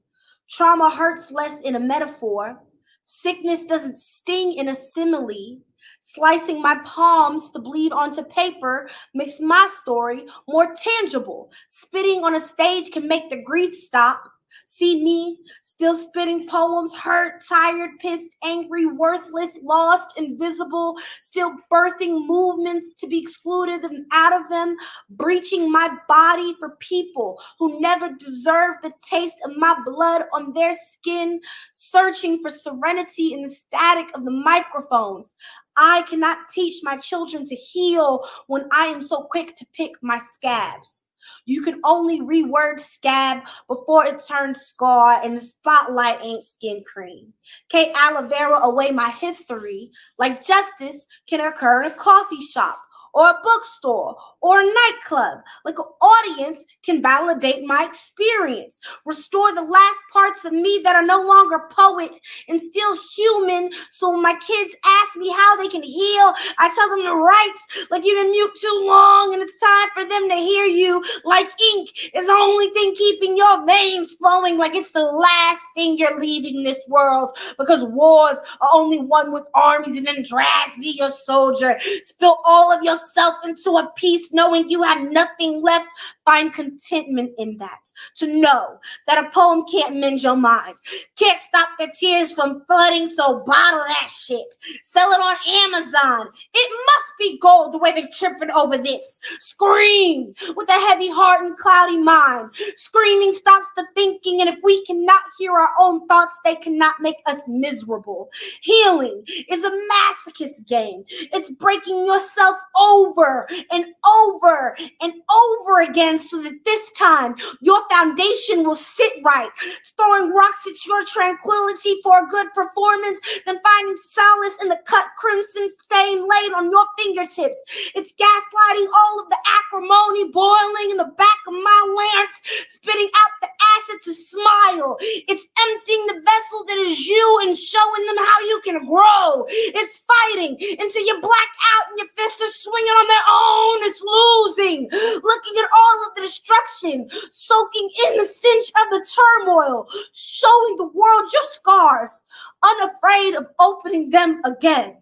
Trauma hurts less in a metaphor. Sickness doesn't sting in a simile. Slicing my palms to bleed onto paper makes my story more tangible. Spitting on a stage can make the grief stop. See me, still spitting poems, hurt, tired, pissed, angry, worthless, lost, invisible, still birthing movements to be excluded out of them, breaching my body for people who never deserved the taste of my blood on their skin, searching for serenity in the static of the microphones. I cannot teach my children to heal when I am so quick to pick my scabs. You can only reword scab before it turns scar, and the spotlight ain't skin cream. Can't aloe vera away my history like justice can occur in a coffee shop or a bookstore or a nightclub. Like an audience can validate my experience, restore the last parts of me that are no longer poet and still human. So when my kids ask me how they can heal, I tell them to write. Like you've been mute too long and it's time for them to hear you. Like ink is the only thing keeping your veins flowing. Like it's the last thing you're leaving this world, because wars are only won with armies, and then drafts be your soldier. Spill all of yourself into a piece, knowing you have nothing left. Find contentment in that. To know that a poem can't mend your mind, can't stop the tears from flooding, so bottle that shit. Sell it on Amazon. It must be gold the way they're tripping over this. Scream with a heavy heart and cloudy mind. Screaming stops the thinking, and if we cannot hear our own thoughts, they cannot make us miserable. Healing is a masochist game. It's breaking yourself over and over and over again so that this time your foundation will sit right. Throwing rocks at your tranquility for a good performance, then finding solace in the cut crimson stain laid on your fingertips. It's gaslighting all of the acrimony boiling in the back of my larynx, spitting out the acid to smile. It's emptying the vessel that is you and showing them how you can grow. It's fighting until you black out and your fists are swinging on their own. It's losing, looking at all of the destruction, soaking in the stench of the turmoil, showing the world your scars, unafraid of opening them again.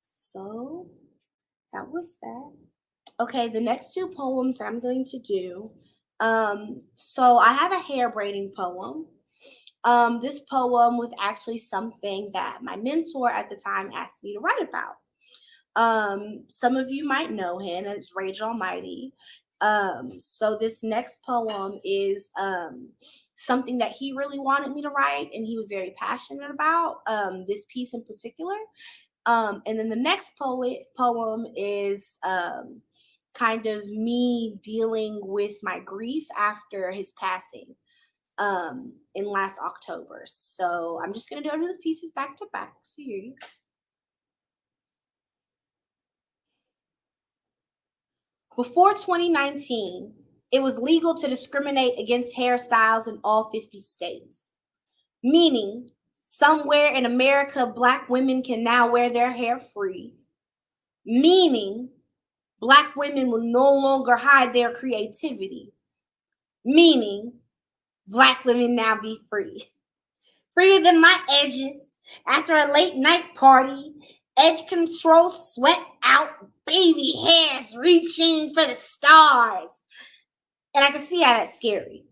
So that was that. Okay, the next two poems that I'm going to do. So I have a hair braiding poem. This poem was actually something that my mentor at the time asked me to write about. Some of you might know him as Rage Almighty. So this next poem is something that he really wanted me to write, and he was very passionate about this piece in particular. And then the next poem is kind of me dealing with my grief after his passing in last October. So I'm just going to do those pieces back to back. So here you go. Before 2019, it was legal to discriminate against hairstyles in all 50 states, meaning somewhere in America, Black women can now wear their hair free, meaning Black women will no longer hide their creativity, meaning Black women now be free. Freer than my edges after a late night party, edge control sweat out, baby hairs reaching for the stars. And I can see how that's scary.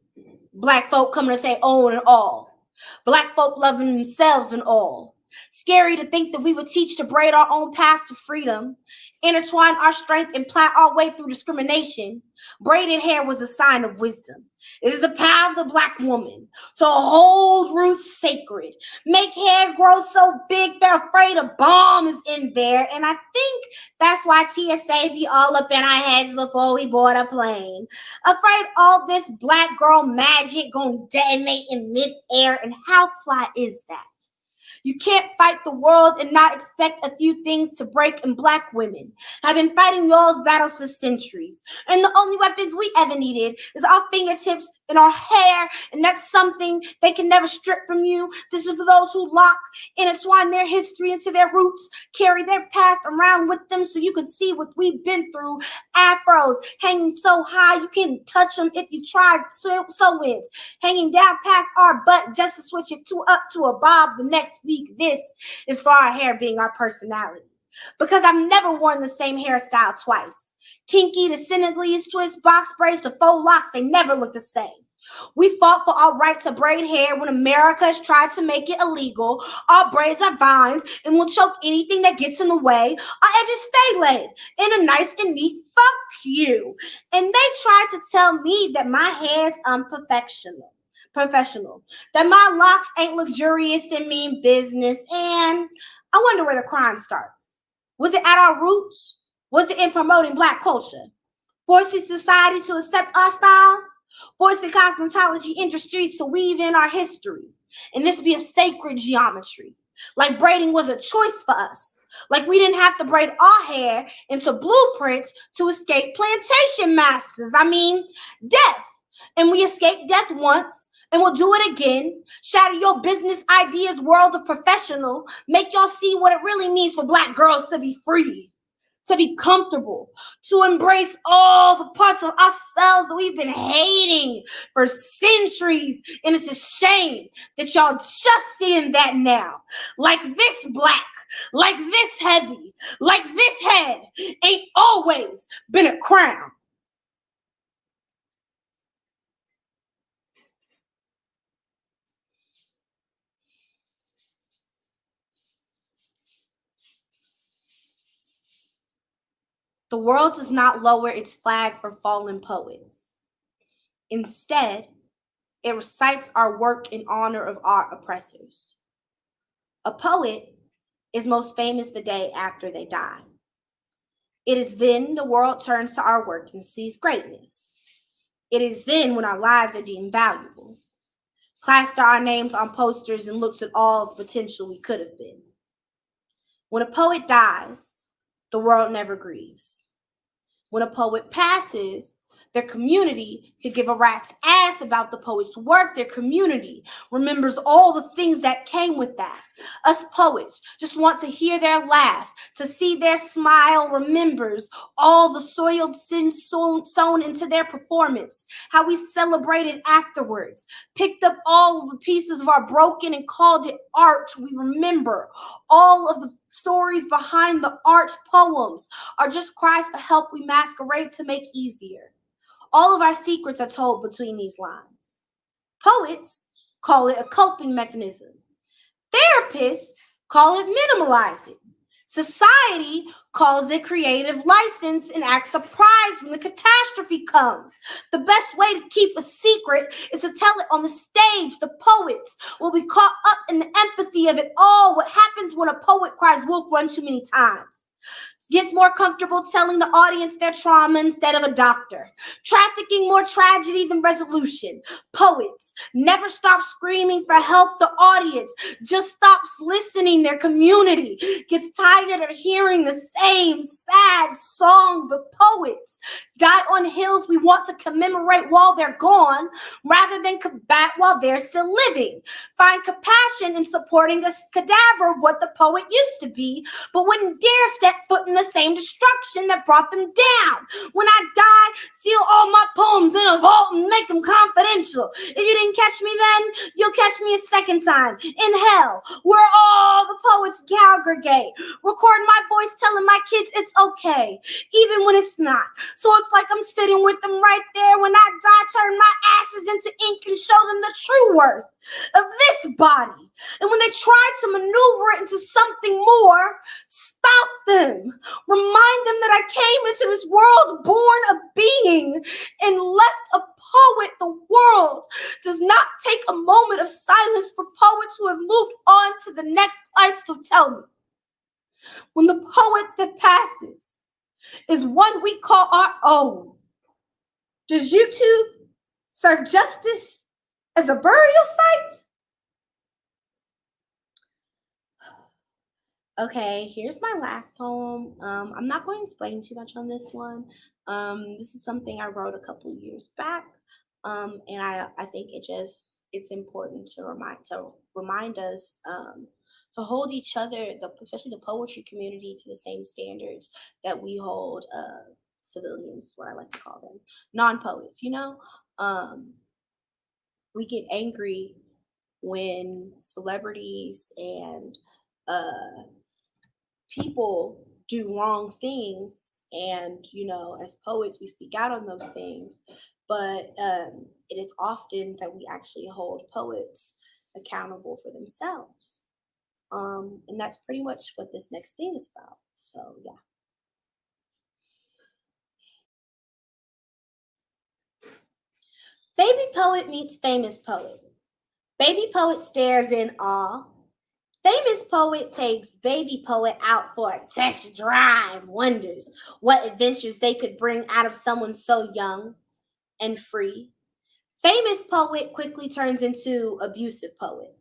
Black folk coming to say oh and all. Black folk loving themselves and all. Scary to think that we would teach to braid our own path to freedom, intertwine our strength and plait our way through discrimination. Braided hair was a sign of wisdom. It is the power of the Black woman to hold roots sacred, make hair grow so big they're afraid a bomb is in there. And I think that's why TSA be all up in our heads before we board a plane. Afraid all this Black girl magic gonna detonate in midair, and how fly is that? You can't fight the world and not expect a few things to break, and Black women have been fighting y'all's battles for centuries. And the only weapons we ever needed is our fingertips and our hair, and that's something they can never strip from you. This is for those who lock, intertwine their history into their roots, carry their past around with them so you can see what we've been through. Afros hanging so high you can't touch them if you tried, sew-ins hanging down past our butt just to switch it up to a bob the next week. This is for our hair being our personality. Because I've never worn the same hairstyle twice. Kinky to Senegalese twist, box braids to faux locks, they never look the same. We fought for our right to braid hair when America has tried to make it illegal. Our braids are vines and will choke anything that gets in the way. Our edges stay laid in a nice and neat fuck you. And they tried to tell me that my hair's professional, that my locks ain't luxurious and mean business. And I wonder where the crime starts. Was it at our roots? Was it in promoting Black culture? Forcing society to accept our styles? Forcing cosmetology industries to weave in our history? And this be a sacred geometry. Like braiding was a choice for us. Like we didn't have to braid our hair into blueprints to escape plantation masters. I mean, death. And we escaped death once, and we'll do it again. Shatter your business ideas, world of professional. Make y'all see what it really means for Black girls to be free, to be comfortable, to embrace all the parts of ourselves that we've been hating for centuries. And it's a shame that y'all just seeing that now. Like this Black, like this heavy, like this head ain't always been a crown. The world does not lower its flag for fallen poets. Instead, it recites our work in honor of our oppressors. A poet is most famous the day after they die. It is then the world turns to our work and sees greatness. It is then when our lives are deemed valuable. Plaster our names on posters and looks at all the potential we could have been. When a poet dies, the world never grieves. When a poet passes, their community could give a rat's ass about the poet's work. Their community remembers all the things that came with that. Us poets just want to hear their laugh, to see their smile, remembers all the soiled sins sown into their performance, how we celebrated afterwards, picked up all of the pieces of our broken and called it art. We remember all of the stories behind the art. Poems are just cries for help we masquerade to make easier. All of our secrets are told between these lines. Poets call it a coping mechanism. Therapists call it minimalizing. Society calls it creative license and acts surprised when the catastrophe comes. The best way to keep a secret is to tell it on the stage. The poets will be caught up in the empathy of it all. What happens when a poet cries wolf one too many times? gets more comfortable telling the audience their trauma instead of a doctor. Trafficking more tragedy than resolution. Poets never stop screaming for help. The audience just stops listening. Their community gets tired of hearing the same sad song. But poets die on hills we want to commemorate while they're gone, rather than combat while they're still living. Find compassion in supporting a cadaver of what the poet used to be, but wouldn't dare step foot in the same destruction that brought them down. When I die, seal all my poems in a vault and make them confidential. If you didn't catch me then, you'll catch me a second time in hell, where all the poets congregate. Record my voice telling my kids it's okay, even when it's not. So it's like I'm sitting with them right there. When I die, turn my ashes into ink and show them the true worth of this body. And when they try to maneuver it into something more, stop them. Remind them that I came into this world born a being and left a poet. The world does not take a moment of silence for poets who have moved on to the next life. So tell me, when the poet that passes is one we call our own, does YouTube serve justice as a burial site? Okay, here's my last poem. I'm not going to explain too much on this one. This is something I wrote a couple years back, and I think it's important to remind us to hold each other, especially the poetry community, to the same standards that we hold civilians, what I like to call them, non-poets. We get angry when celebrities and people do wrong things, and as poets we speak out on those things, but it is often that we actually hold poets accountable for themselves, and that's pretty much what this next thing is about. So yeah. Baby poet meets famous poet. Baby poet stares in awe. Famous poet takes baby poet out for a test drive, wonders what adventures they could bring out of someone so young and free. Famous poet quickly turns into abusive poet,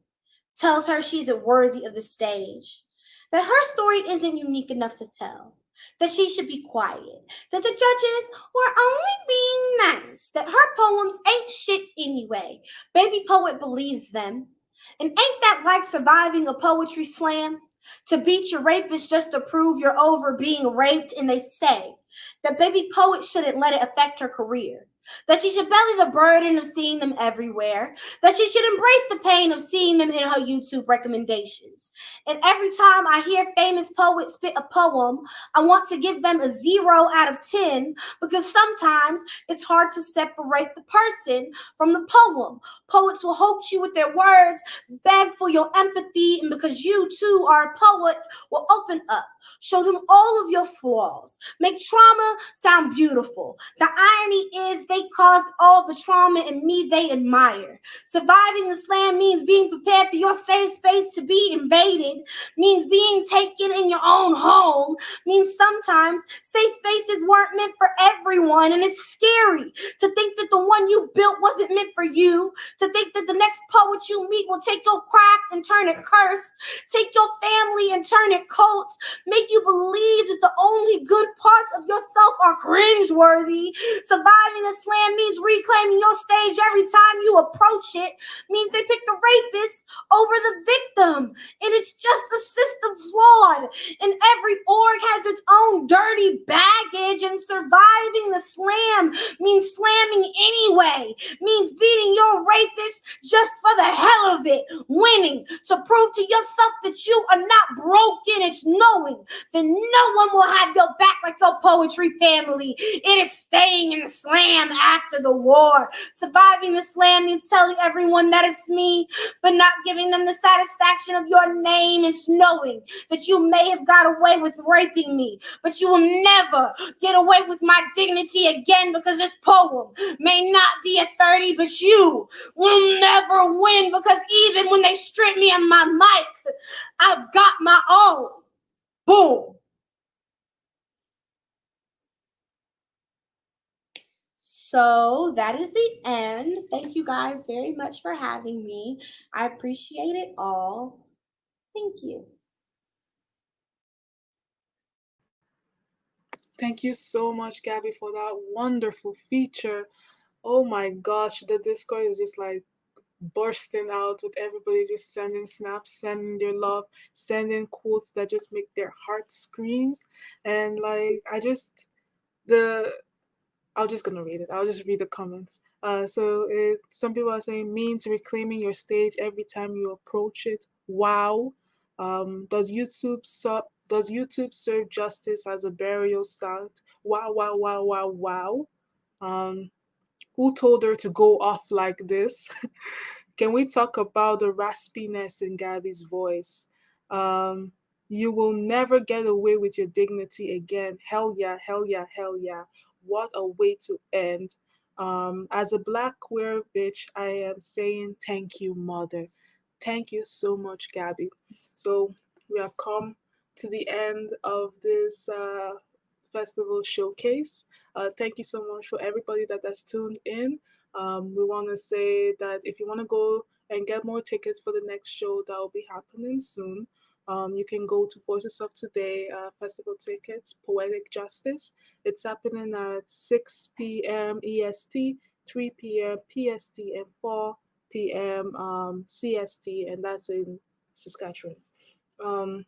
tells her she's worthy of the stage, that her story isn't unique enough to tell, that she should be quiet, that the judges were only being nice, that her poems ain't shit anyway. Baby poet believes them. And ain't that like surviving a poetry slam? To beat your rapist just to prove you're over being raped. And they say that baby poet shouldn't let it affect her career, that she should belly the burden of seeing them everywhere, that she should embrace the pain of seeing them in her YouTube recommendations. And every time I hear famous poets spit a poem, I want to give them a 0 out of 10, because sometimes it's hard to separate the person from the poem. Poets will hoax you with their words, beg for your empathy, and because you too are a poet, will open up, show them all of your flaws, make trauma sound beautiful. The irony is they caused all the trauma in me they admire. Surviving the slam means being prepared for your safe space to be invaded, means being taken in your own home, means sometimes safe spaces weren't meant for everyone, and it's scary to think that the one you built wasn't meant for you, to think that the next poet you meet will take your craft and turn it curse, take your family and turn it cult, make you believe that the only good parts of yourself are cringeworthy. Surviving the slam means reclaiming your stage every time you approach it, means they pick the rapist over the victim, and it's just a system flawed, and every org has its own dirty baggage, and surviving the slam means slamming anyway, means beating your rapist just for the hell of it, winning to prove to yourself that you are not broken. It's knowing that no one will have your back like your poetry family. It is staying in the slam after the war. Surviving the slam means telling everyone that it's me, but not giving them the satisfaction of your name. It's knowing that you may have got away with raping me, but you will never get away with my dignity again, because this poem may not be a 30, but you will never win, because even when they strip me of my mic, I've got my own. Boom. So that is the end. Thank you guys very much for having me. I appreciate it all. Thank you. Thank you so much, Gabby, for that wonderful feature. Oh my gosh, the Discord is just like bursting out with everybody just sending snaps, sending their love, sending quotes that just make their heart screams. And like I just the I'm just gonna read it. I'll just read the comments. Some people are saying means reclaiming your stage every time you approach it. Wow. Does YouTube serve justice as a burial site? Wow, wow, wow, wow, wow. Um, who told her to go off like this? Can we talk about the raspiness in Gabby's voice? Um, you will never get away with your dignity again. Hell yeah, hell yeah, hell yeah. What a way to end. As a black queer bitch, I am saying thank you, mother. Thank you so much, Gabby. So we have come to the end of this festival showcase. Thank you so much for everybody that has tuned in. We want to say that if you want to go and get more tickets for the next show that will be happening soon, you can go to Voices of Today festival tickets, Poetic Justice. It's happening at 6 p.m. EST, 3 p.m. PST, and 4 p.m. CST, and that's in Saskatchewan. Um,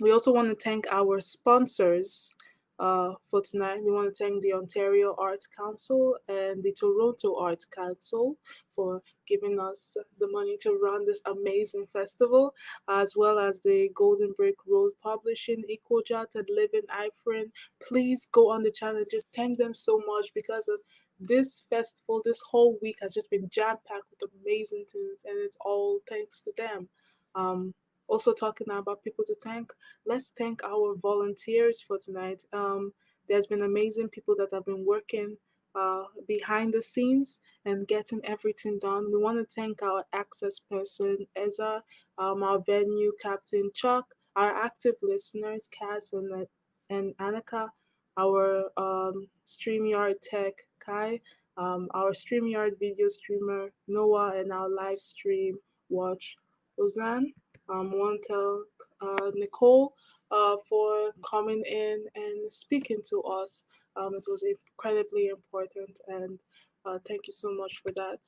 we also want to thank our sponsors for tonight. We want to thank the Ontario Arts Council and the Toronto Arts Council for giving us the money to run this amazing festival, as well as the Golden Brick Road Publishing, EcoJat, and Living Ifrin. Please go on the channel and just thank them so much because of this festival. This whole week has just been jam packed with amazing things, and it's all thanks to them. Um, Also talking about people to thank, let's thank our volunteers for tonight. There's been amazing people that have been working behind the scenes and getting everything done. We want to thank our access person, Ezra, our venue captain, Chuck, our active listeners, Kaz and Annika, our StreamYard tech, Kai, our StreamYard video streamer, Noah, and our live stream watch, Roseanne. Want to thank Nicole for coming in and speaking to us. It was incredibly important, and thank you so much for that.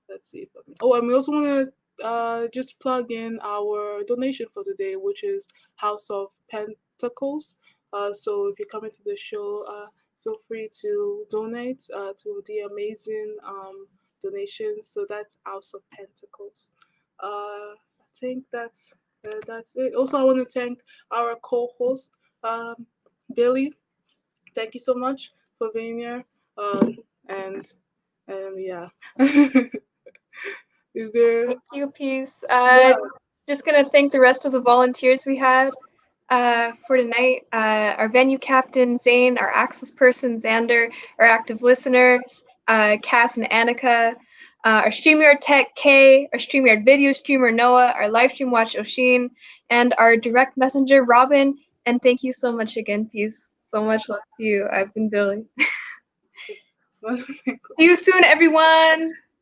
Let's see. Oh, and we also want to just plug in our donation for today, which is House of Pentacles. So if you're coming to the show, feel free to donate to the amazing donation. So that's House of Pentacles. I think that's it. Also, I want to thank our co-host, Billy. Thank you so much for being here. And yeah, is there? Thank you, Peace. Yeah, Just gonna thank the rest of the volunteers we had for tonight. Our venue captain, Zane, our access person, Xander, our active listeners, Cass and Annika, our StreamYard tech, Kay, our StreamYard video streamer, Noah, our live stream watch, Oshin, and our direct messenger, Robin. And thank you so much again, Peace. So much love to you. I've been Billy. just See you soon, everyone.